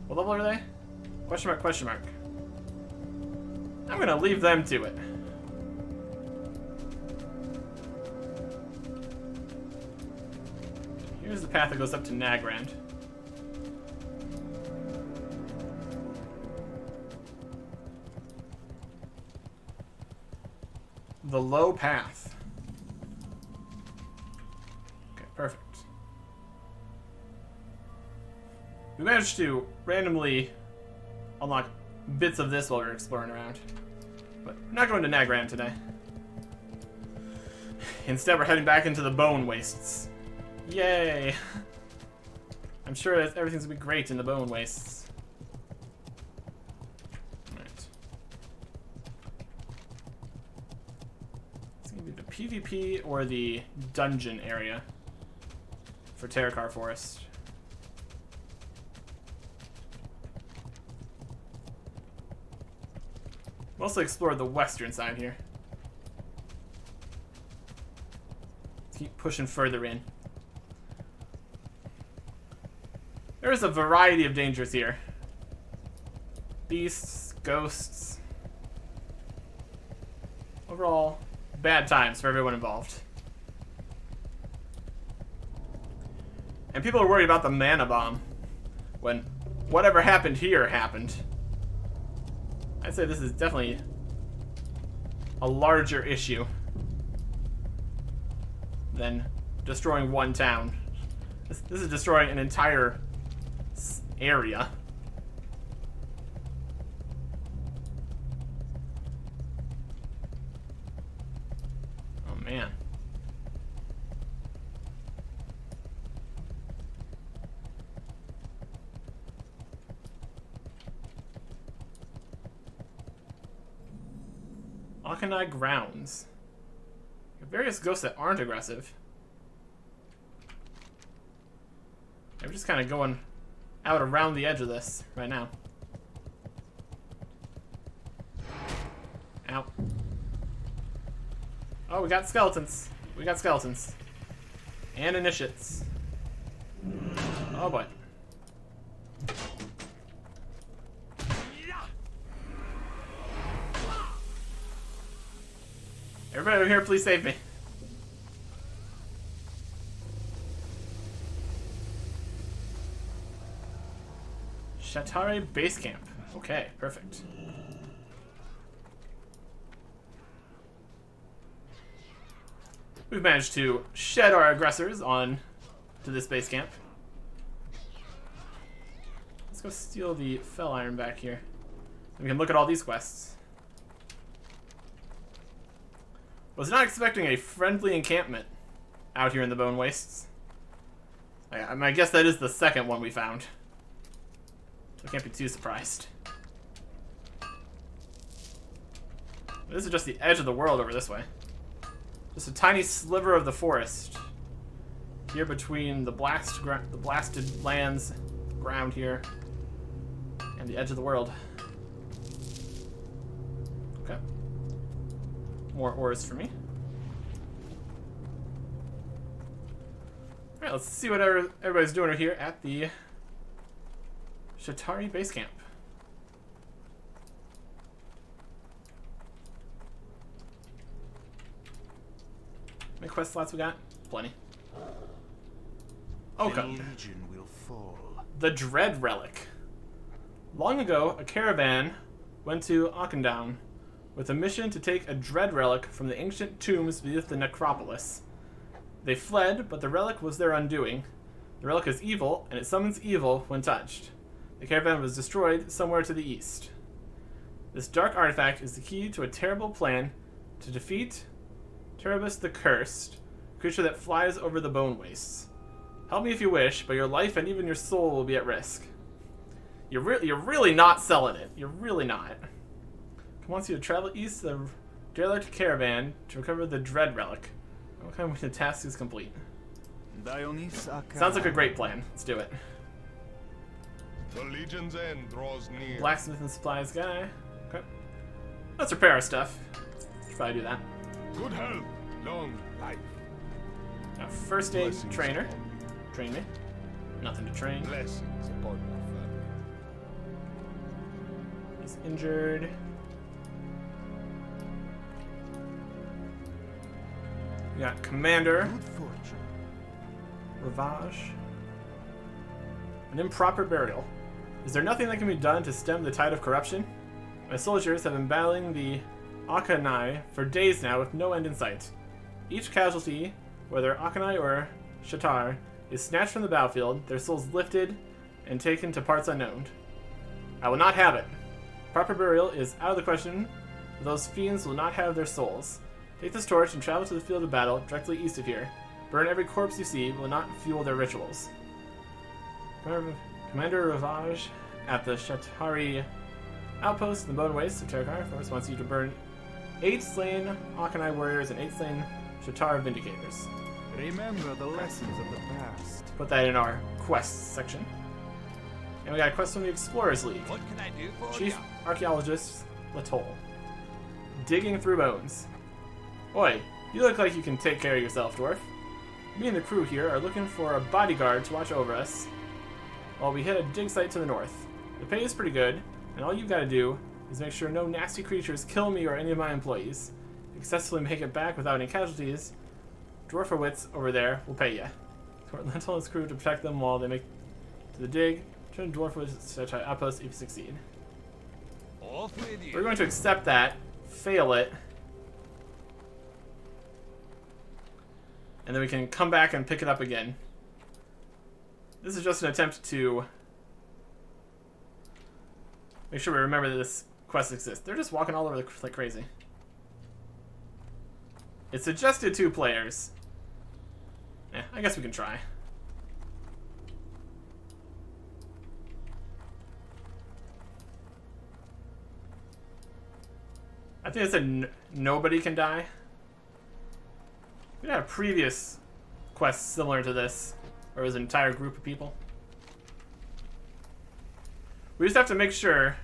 Speaker 1: What level are they? Question mark, question mark. I'm gonna leave them to it. Here's the path that goes up to Nagrand. The low path. Okay, perfect. We managed to randomly unlock bits of this while we were exploring around. But we're not going to Nagrand today. Instead, we're heading back into the Bone Wastes. Yay! I'm sure that everything's gonna be great in the Bone Wastes. Alright. It's gonna be the PvP or the dungeon area for Terracar Forest. Mostly explored the western side here. Let's keep pushing further in. There is a variety of dangers here. Beasts, ghosts. Overall, bad times for everyone involved. And people are worried about the mana bomb when whatever happened here happened. I'd say this is definitely a larger issue than destroying one town. This is destroying an entire area. Oh man. Akanai Grounds. Various ghosts that aren't aggressive. I'm just kind of going out around the edge of this right now. Ow. Oh, we got skeletons. We got skeletons. And initiates. Oh boy. Everybody over here, please save me. Shatari Base Camp. Okay, perfect. We've managed to shed our aggressors on to this base camp. Let's go steal the Fell Iron back here. We can look at all these quests. Was not expecting a friendly encampment out here in the Bone Wastes. I guess that is the second one we found. I can't be too surprised. This is just the edge of the world over this way. Just a tiny sliver of the forest. Here between the blasted lands ground here and the edge of the world. Okay. More ores for me. Alright, let's see what everybody's doing here at the Shatari Base Camp. quest slots we got? Plenty.
Speaker 4: The
Speaker 1: Okay.
Speaker 4: Legion will fall.
Speaker 1: The Dread Relic. Long ago, a caravan went to Auchendown with a mission to take a Dread Relic from the ancient tombs beneath the necropolis. They fled, but the relic was their undoing. The relic is evil, and it summons evil when touched. The caravan was destroyed somewhere to the east. This dark artifact is the key to a terrible plan to defeat Terebus the Cursed, a creature that flies over the bone wastes. Help me if you wish, but your life and even your soul will be at risk. You're really not selling it. You're really not. He wants you to travel east to the derelict caravan to recover the Dread Relic. What kind of the task is complete? Sounds like a great plan. Let's do it.
Speaker 3: The Legion's end draws near.
Speaker 1: Blacksmith and supplies guy. Okay. Let's repair our stuff. Should probably do that.
Speaker 3: Good health, long life.
Speaker 1: First aid
Speaker 3: Blessings
Speaker 1: trainer.
Speaker 3: upon you.
Speaker 1: Train me. Nothing to train.
Speaker 3: Blessings upon your family.
Speaker 1: He's injured. We got Commander.
Speaker 6: Good fortune.
Speaker 1: Ravage. An improper burial. Is there nothing that can be done to stem the tide of corruption? My soldiers have been battling the Akanai for days now with no end in sight. Each casualty, whether Akanai or Shatar, is snatched from the battlefield, their souls lifted and taken to parts unknown. I will not have it. Proper burial is out of the question. Those fiends will not have their souls. Take this torch and travel to the field of battle directly east of here. Burn every corpse you see, will not fuel their rituals. Commander Ravage at the Shatari outpost in the Bone Waste of Terakar Force wants you to burn 8 slain Akanai warriors and 8 slain Shatar Vindicators.
Speaker 6: Remember the lessons of the past.
Speaker 1: Put that in our quests section. And we got a quest from the Explorers League.
Speaker 4: What can I do for
Speaker 1: Chief
Speaker 4: ya?
Speaker 1: Archaeologist Latol. Digging through bones. Oi, you look like you can take care of yourself, dwarf. Me and the crew here are looking for a bodyguard to watch over us while we hit a dig site to the north. The pay is pretty good, and all you've got to do is make sure no nasty creatures kill me or any of my employees. Successfully make it back without any casualties. Dwarfowitz over there will pay you. Latol and his crew to protect them while they make to the dig. Turn Dwarfowitz to try outpost if you succeed.
Speaker 4: Off with you.
Speaker 1: We're going to accept that, fail it, and then we can come back and pick it up again. This is just an attempt to make sure we remember that this quest exists. They're just walking all over like crazy. It suggested 2 players. Yeah, I guess we can try. I think it said nobody can die. We had a previous quest similar to this, where it was an entire group of people. We just have to make sure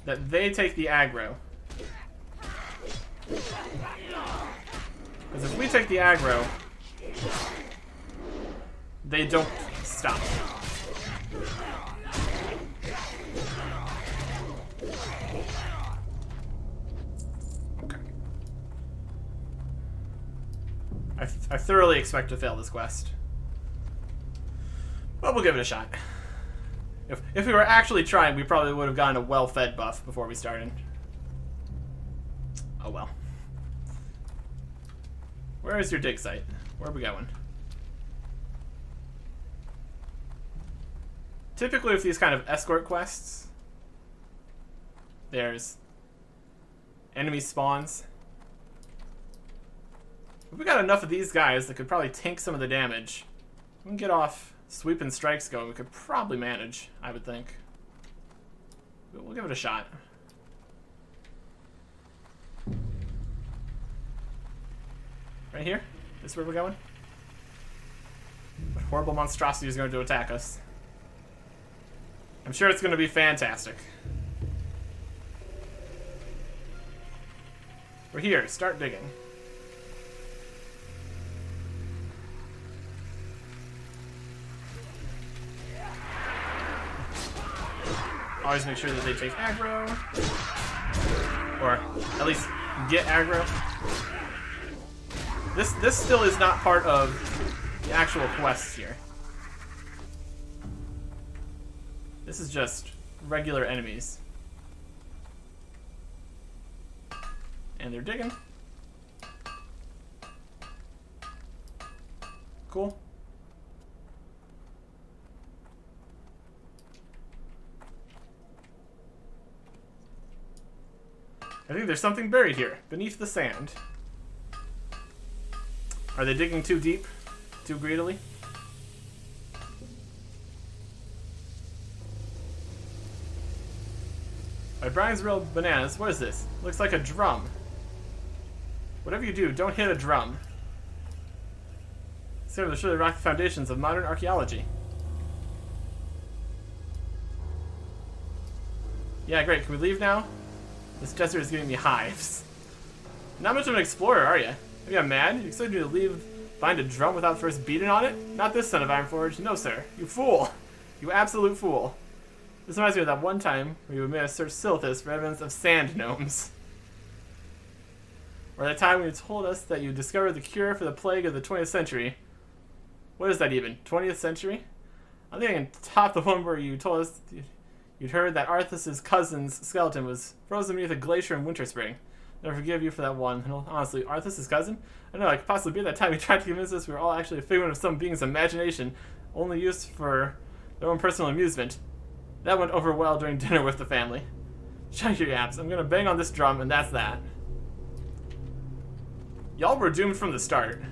Speaker 1: that they take the aggro. Because if we take the aggro, they don't stop. Okay. I thoroughly expect to fail this quest. But we'll give it a shot. If we were actually trying, we probably would have gotten a well-fed buff before we started. Oh well. Where is your dig site? Where are we going? Typically with these kind of escort quests, there's enemy spawns. If we got enough of these guys that could probably tank some of the damage, we can get off sweep and strikes going. We could probably manage, I would think. But we'll give it a shot. Right here? This is where we're going? What horrible monstrosity is going to attack us? I'm sure it's going to be fantastic. We're here. Start digging. Always make sure that they take aggro. Or at least get aggro. This still is not part of the actual quests here. This is just regular enemies. And they're digging. Cool. I think there's something buried here, beneath the sand. Are they digging too deep? Too greedily? My Brian's real bananas. What is this? Looks like a drum. Whatever you do, don't hit a drum. Consider the surely rocky foundations of modern archaeology. Yeah, great. Can we leave now? This desert is giving me hives. Not much of an explorer, are you? Have you got mad? You expected me to leave behind a drum without first beating on it? Not this son of Ironforge. No, sir. You fool. You absolute fool. This reminds me of that one time where you made us search Silithus for evidence of sand gnomes. Or that time when you told us that you discovered the cure for the plague of the 20th century. What is that even? 20th century? I think I can top the one where you told us you'd heard that Arthas's cousin's skeleton was frozen beneath a glacier in winter spring. Never forgive you for that one. And honestly, Arthas's cousin? I don't know, I could possibly be that time you tried to convince us we were all actually a figment of some being's imagination, only used for their own personal amusement. That went over well during dinner with the family. Shut your yaps. I'm gonna bang on this drum, and that's that. Y'all were doomed from the start.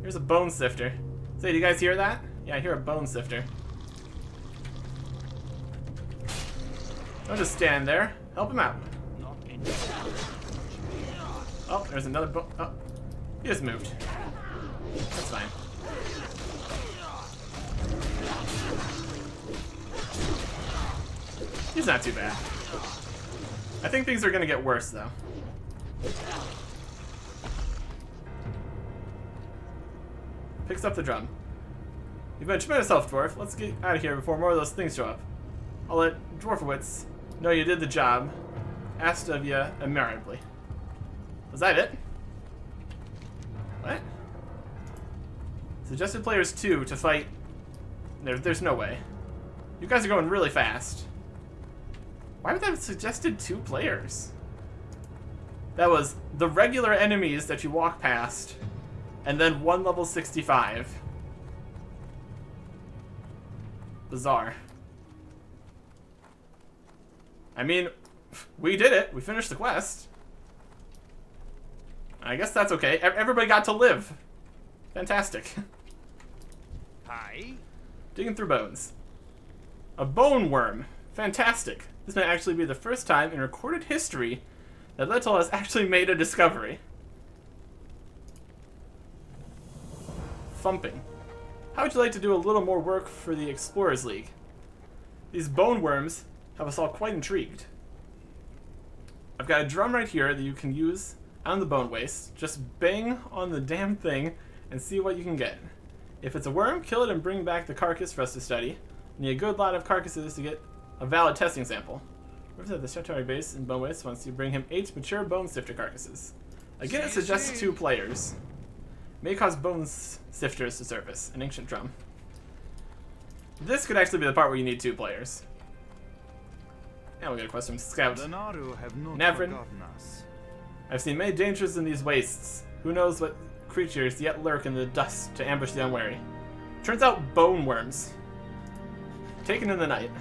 Speaker 1: Here's a bone sifter. Say, do you guys hear that? Yeah, I hear a bone sifter. Don't just stand there. Help him out. Oh, there's another bone. Oh, he just moved. That's fine. He's not too bad. I think things are gonna get worse, though. Picks up the drum. You've been a tremendous help, Dwarf. Let's get out of here before more of those things show up. I'll let Dwarfowitz know you did the job. Asked of you immeritably. Was that it? What? Suggested players 2 to fight. There's no way. You guys are going really fast. Why would that have suggested 2 players? That was the regular enemies that you walk past, and then 1 level 65. Bizarre. I mean, we did it. We finished the quest. I guess that's okay. Everybody got to live. Fantastic.
Speaker 4: Hi.
Speaker 1: Digging through bones. A bone worm. Fantastic. This may actually be the first time in recorded history that Little has actually made a discovery. Thumping. How would you like to do a little more work for the Explorers League? These bone worms have us all quite intrigued. I've got a drum right here that you can use on the bone waste. Just bang on the damn thing and see what you can get. If it's a worm, kill it and bring back the carcass for us to study. You need a good lot of carcasses to get a valid testing sample. Whoever's at the Shatari base in bone waste wants you bring him 8 mature bone sifter carcasses. Again, it suggests 2 players. May cause bone sifters to surface. An ancient drum. This could actually be the part where you need 2 players. And we got a question from Scout.
Speaker 6: The Naru have not
Speaker 1: Navrin.
Speaker 6: forgotten us.
Speaker 1: I've seen many dangers in these wastes. Who knows what creatures yet lurk in the dust to ambush the unwary. Turns out bone worms. Taken in the night.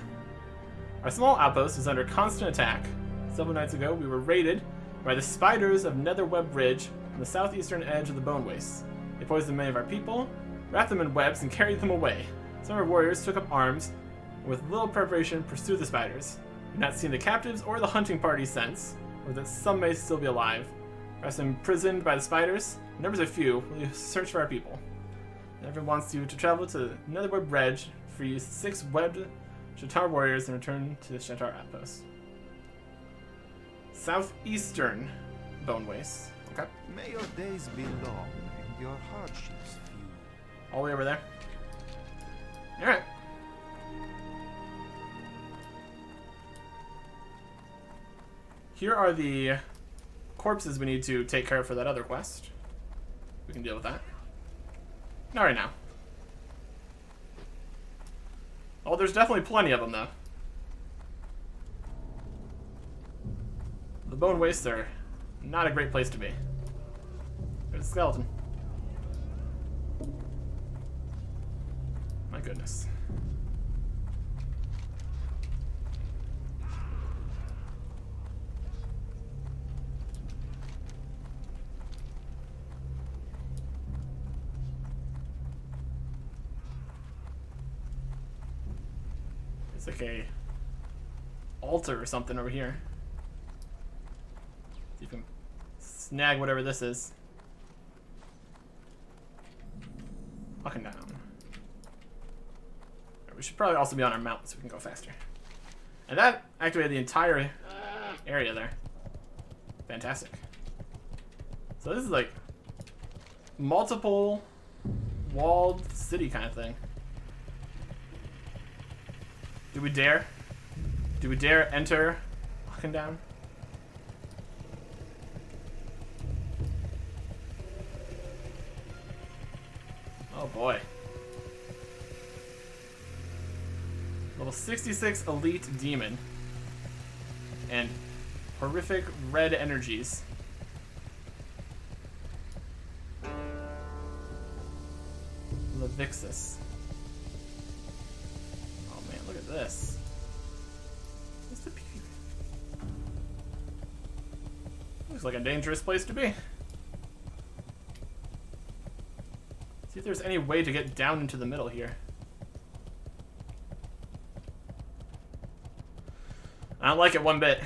Speaker 1: Our small outpost is under constant attack. Several nights ago, we were raided by the spiders of Netherweb Ridge on the southeastern edge of the Bone Wastes. They poisoned many of our people, wrapped them in webs, and carried them away. Some of our warriors took up arms, and with little preparation pursued the spiders. We've not seen the captives or the hunting party since, or that some may still be alive. Perhaps imprisoned by the spiders. The numbers are few. We'll search for our people. Everyone wants you to travel to Netherweb Ridge, free 6 webbed Shatar warriors, and return to the Shatar outpost. Southeastern Bone Waste. Okay.
Speaker 6: May your days be long and your hardships few.
Speaker 1: All the way over there. Alright. Here are the corpses we need to take care of for that other quest. We can deal with that. Not right now. Oh, there's definitely plenty of them, though. The bone wastes are not a great place to be. There's a skeleton. My goodness. It's like a altar or something over here. See if you can snag whatever this is. Walking down. We should probably also be on our mount so we can go faster. And that activated the entire area there. Fantastic. So this is like multiple walled city kind of thing. Do we dare? Do we dare enter walking down? Oh boy. Level 66 elite demon. And horrific red energies. Levixus. Oh man, look at this. What's the PvP? Looks like a dangerous place to be. See if there's any way to get down into the middle here. I don't like it one bit.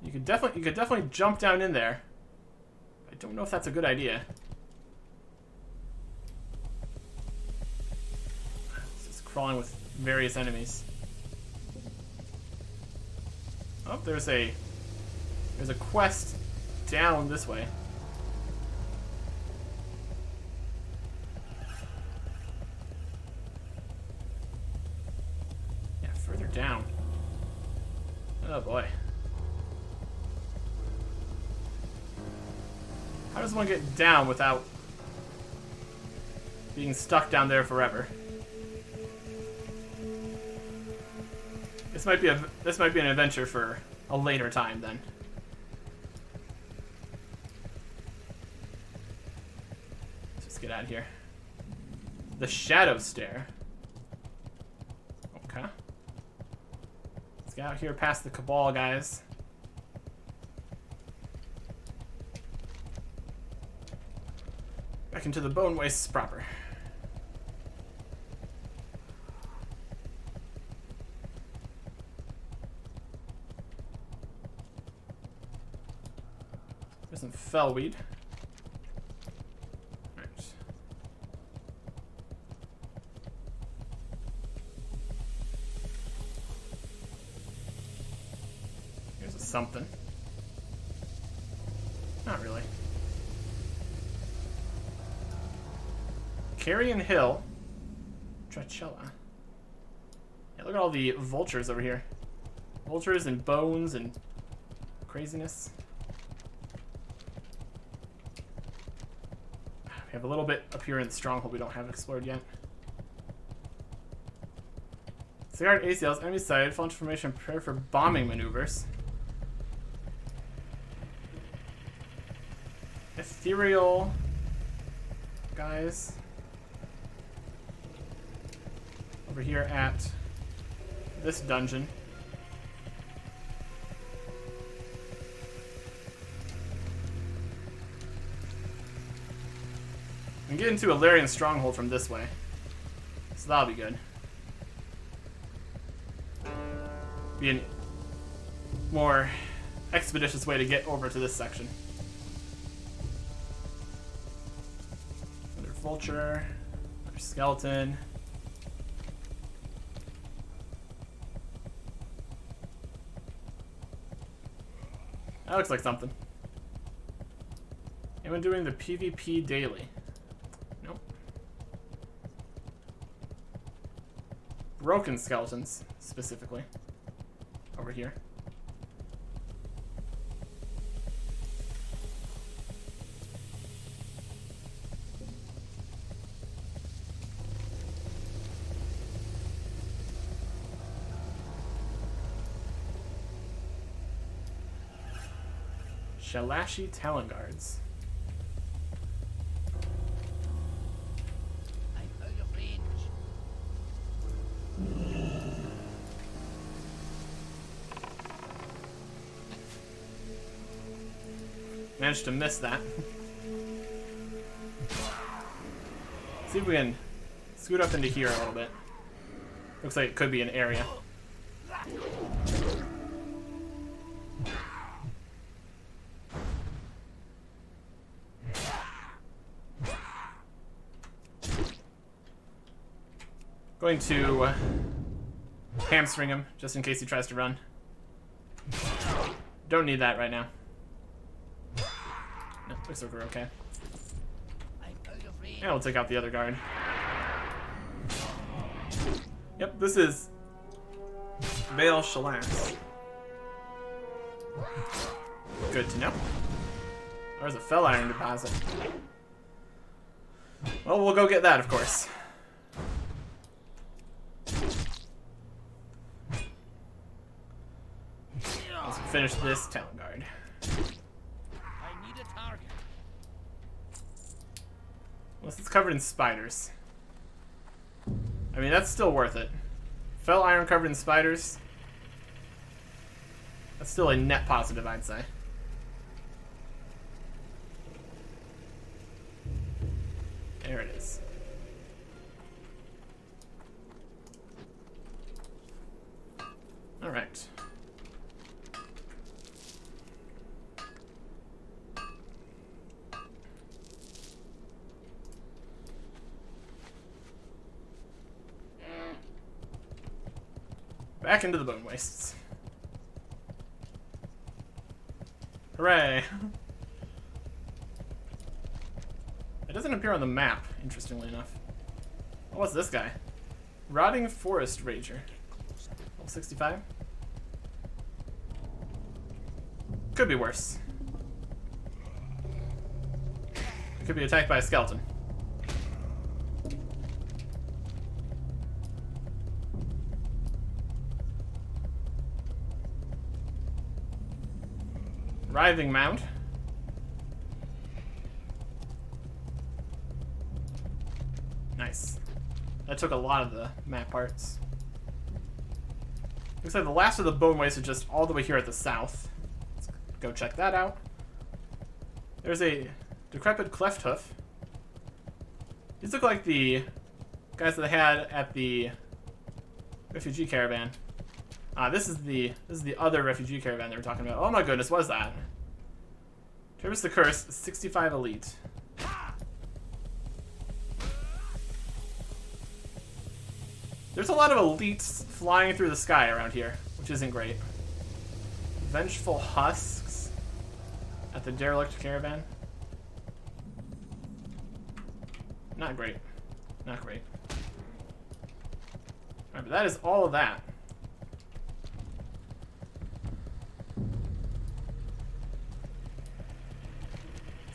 Speaker 1: You could definitely jump down in there. I don't know if that's a good idea. It's just crawling with various enemies. Oh, there's a quest down this way. Further down. Oh boy. How does one get down without being stuck down there forever? This might be an adventure for a later time then. Let's just get out of here. The Shadow Stair. Okay. Let's get out here past the Cabal guys. Back into the Bone Wastes proper. There's some fellweed. Right. Here's a something. Not really. Carrion Hill. Trachella. Yeah, look at all the vultures over here. Vultures and bones and craziness. We have a little bit up here in the stronghold we don't have explored yet. Cigar ACLs, enemy sighted, fall into formation, prepare for bombing maneuvers. Ethereal guys. Over here at this dungeon. We can get into a Larian stronghold from this way. So that'll be good. Be a more expeditious way to get over to this section. Another vulture, another skeleton. That looks like something. Anyone doing the PvP daily? Nope. Broken skeletons, specifically. Over here. Shalashi Talon Guards.
Speaker 4: I'm out of range.
Speaker 1: Managed to miss that. See if we can scoot up into here a little bit. Looks like it could be an area. Going to hamstring him just in case he tries to run. Don't need that right now. No, looks like we're okay.
Speaker 4: I'm out of range.
Speaker 1: And we'll take out the other guard. Yep, this is Vale Shalas. Good to know. There's a fell iron deposit. Well, we'll go get that, of course. Let's finish this Talon Guard.
Speaker 4: I need a target.
Speaker 1: Unless it's covered in spiders. I mean, that's still worth it. Fell iron covered in spiders. That's still a net positive, I'd say. There it is. All right. Back into the Bone Wastes. Hooray! It doesn't appear on the map, interestingly enough. Oh, what's this guy? Rotting Forest Rager. Level 65? Could be worse. It could be attacked by a skeleton. Writhing Mound. Nice. That took a lot of the map parts. Looks like the last of the Bone Wastes is just all the way here at the south. Let's go check that out. There's a decrepit Cleft Hoof. These look like the guys that they had at the refugee caravan. This is the other refugee caravan they were talking about. Oh my goodness, what is that? Traverse the Curse, 65 Elite. There's a lot of elites flying through the sky around here, which isn't great. Vengeful Husks at the Derelict Caravan. Not great. Not great. Alright, but that is all of that.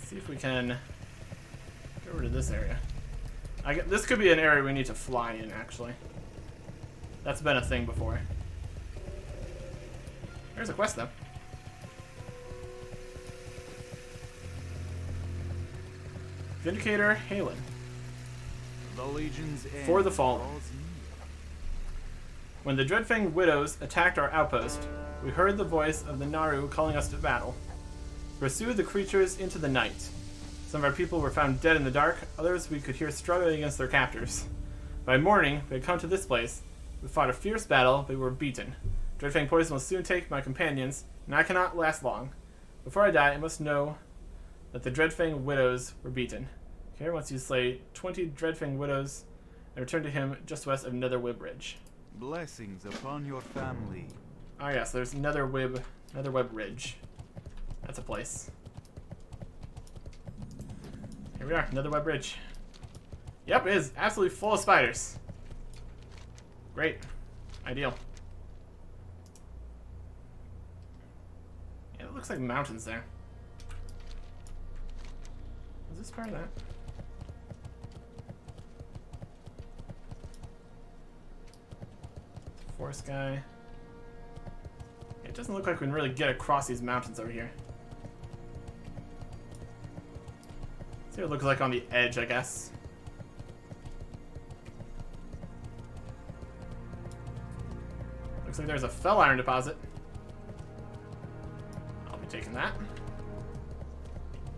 Speaker 1: See if we can get rid of this area. This could be an area we need to fly in, actually. That's been a thing before. There's a quest, though. Vindicator Halen.
Speaker 6: The Legion's end
Speaker 1: For the Fallen.
Speaker 6: draws near.
Speaker 1: When the Dreadfang Widows attacked our outpost, we heard the voice of the Naru calling us to battle. Pursue the creatures into the night. Some of our people were found dead in the dark, others we could hear struggling against their captors. By morning, we had come to this place. We fought a fierce battle, but we were beaten. Dreadfang poison will soon take my companions, and I cannot last long. Before I die, I must know that the Dreadfang Widows were beaten. Here, once you slay 20 Dreadfang Widows, and return to him just west of Netherweb Ridge.
Speaker 6: Blessings upon your family.
Speaker 1: Ah yes, there's Netherweb Ridge. That's a place. Here we are, Netherweb Ridge. Yep, it is absolutely full of spiders. Great. Ideal. Yeah, it looks like mountains there. Is this part of that? Forest guy. It doesn't look like we can really get across these mountains over here. See what it looks like on the edge, I guess. Looks like there's a fell iron deposit. I'll be taking that.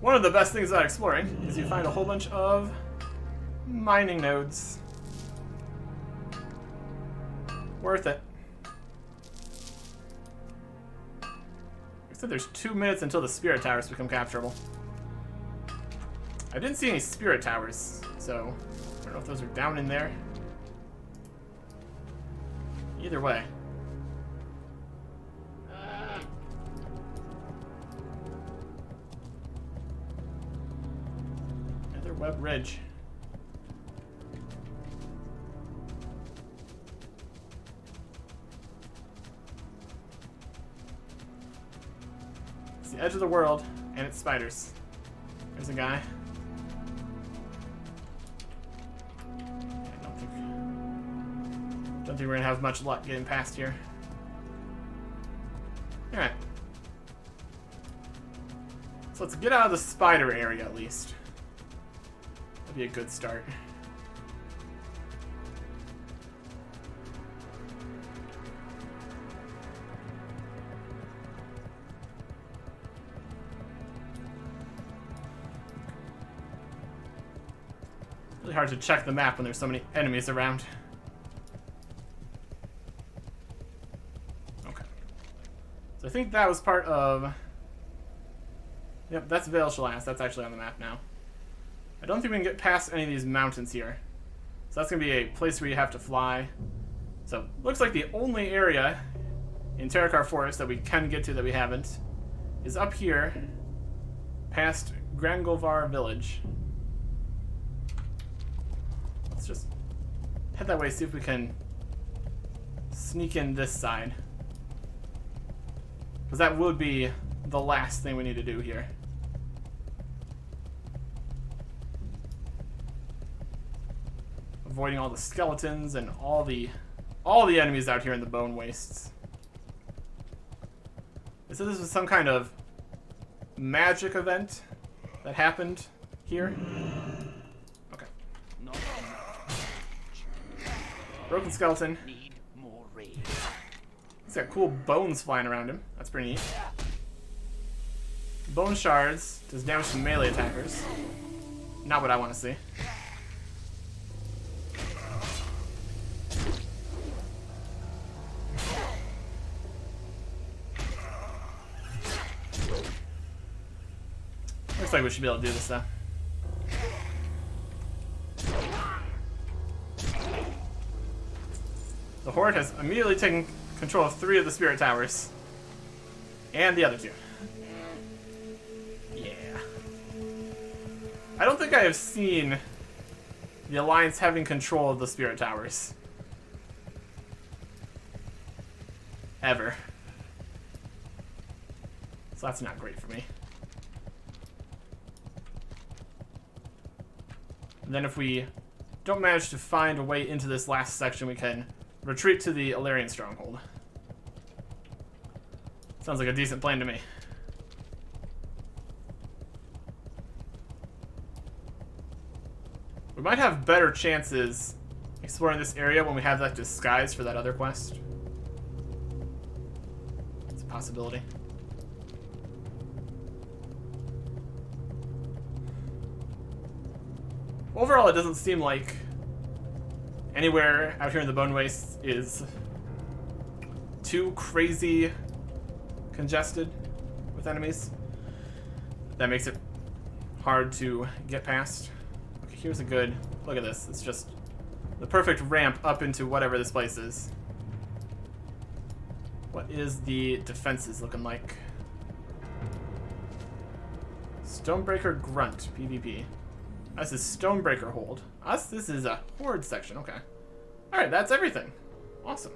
Speaker 1: One of the best things about exploring is you find a whole bunch of mining nodes. Worth it. Except there's 2 minutes until the spirit towers become capturable. I didn't see any spirit towers, so I don't know if those are down in there. Either way. Another web ridge. It's the edge of the world, and it's spiders. There's a guy. Don't think we're gonna have much luck getting past here. Alright. So let's get out of the spider area at least. That'd be a good start. Really hard to check the map when there's so many enemies around. So I think that was part of... Yep, that's Vale Shalas. That's actually on the map now. I don't think we can get past any of these mountains here. So that's going to be a place where you have to fly. So, looks like the only area in Terakar Forest that we can get to that we haven't is up here, past Grangolvar Village. Let's just head that way, see if we can sneak in this side. Because that would be the last thing we need to do here. Avoiding all the skeletons and all the enemies out here in the bone wastes. So this was some kind of magic event that happened here. Okay. Broken skeleton.
Speaker 4: Need more raid.
Speaker 1: He's got cool bones flying around him. That's pretty neat. Bone shards does damage to melee attackers. Not what I want to see. Looks like we should be able to do this though. The Horde has immediately taken control of 3 of the spirit towers. And the other 2. Yeah. I don't think I have seen the Alliance having control of the spirit towers. Ever. So that's not great for me. And then if we don't manage to find a way into this last section, we can retreat to the Alarian stronghold. Sounds like a decent plan to me. We might have better chances exploring this area when we have that disguise for that other quest. It's a possibility. Overall, it doesn't seem like anywhere out here in the Bone Wastes is too crazy congested with enemies. That makes it hard to get past. Okay, here's a good look at this. It's just the perfect ramp up into whatever this place is. What is the defenses looking like? Stonebreaker Grunt, PvP. This is Stonebreaker Hold. This is a Horde section, okay. Alright, that's everything. Awesome.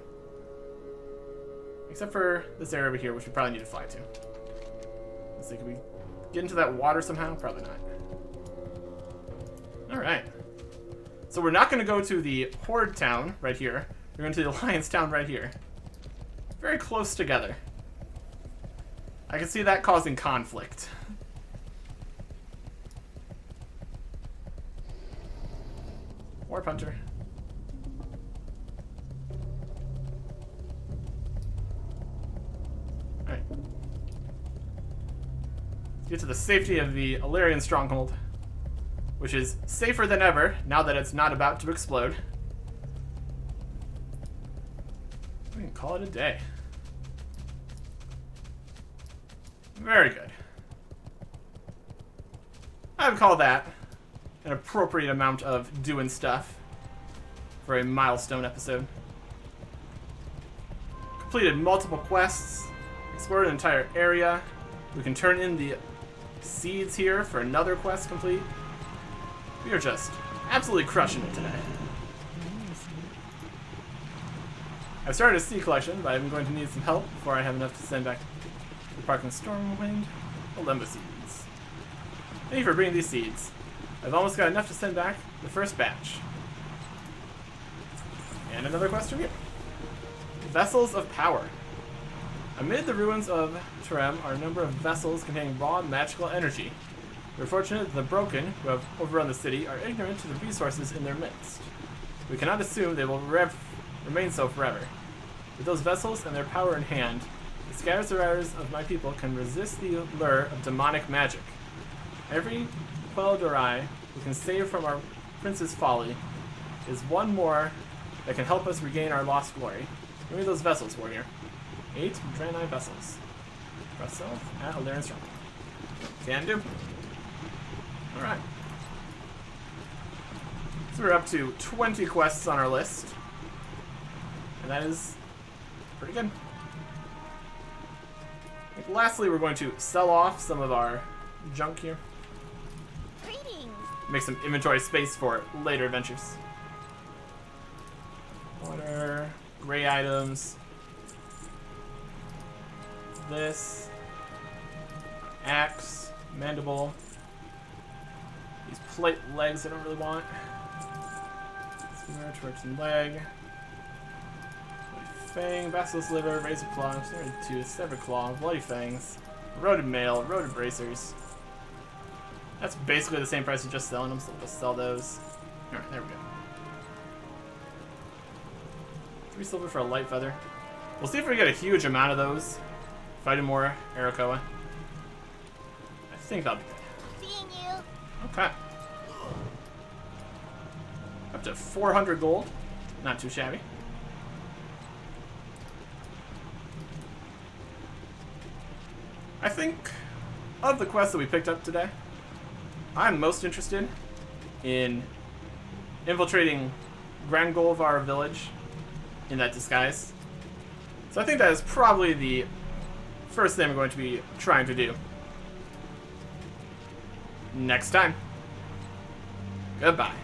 Speaker 1: Except for this area over here, which we probably need to fly to. Let's see, can we get into that water somehow? Probably not. Alright. So we're not going to go to the Horde town right here. We're going to the Alliance town right here. Very close together. I can see that causing conflict. hunter. Alright. Let's get to the safety of the Illyrian stronghold, which is safer than ever now that it's not about to explode. We can call it a day. Very good. I would call that an appropriate amount of doing stuff for a milestone episode. Completed multiple quests, explored an entire area. We can turn in the seeds here for another quest complete. We are just absolutely crushing it today. I've started a seed collection, but I'm going to need some help before I have enough to send back to the Parking Stormwind Olemba seeds. Thank you for bringing these seeds. I've almost got enough to send back the first batch. And another quest from you. Vessels of Power. Amid the ruins of Terem are a number of vessels containing raw magical energy. We're fortunate that the Broken, who have overrun the city, are ignorant to the resources in their midst. We cannot assume they will remain so forever. With those vessels and their power in hand, the scattered survivors of my people can resist the lure of demonic magic. Every Quel'Dorai we can save from our prince's folly is one more that can help us regain our lost glory. Give me those vessels, warrior. 8 Draenei vessels. Press self at Illyrian Stronghold. Can do. Alright. So we're up to 20 quests on our list. And that is pretty good. Lastly, we're going to sell off some of our junk here.
Speaker 5: Greetings.
Speaker 1: Make some inventory space for later adventures. Water, gray items. This. Axe, mandible. These plate legs I don't really want. Smear, torch and leg. Fang, basilisk liver, razor claw, severed tooth, severed claw, bloody fangs, eroded mail, eroded bracers. That's basically the same price as just selling them, so we'll just sell those. Alright, there we go. 3 silver for a light feather. We'll see if we get a huge amount of those. Fighting more Arakoa. I think that'll be good.
Speaker 5: Seeing you.
Speaker 1: Okay. Up to 400 gold. Not too shabby. I think of the quests that we picked up today, I'm most interested in infiltrating Grand Golvar village in that disguise. So I think that is probably the first thing I'm going to be trying to do. Next time. Goodbye.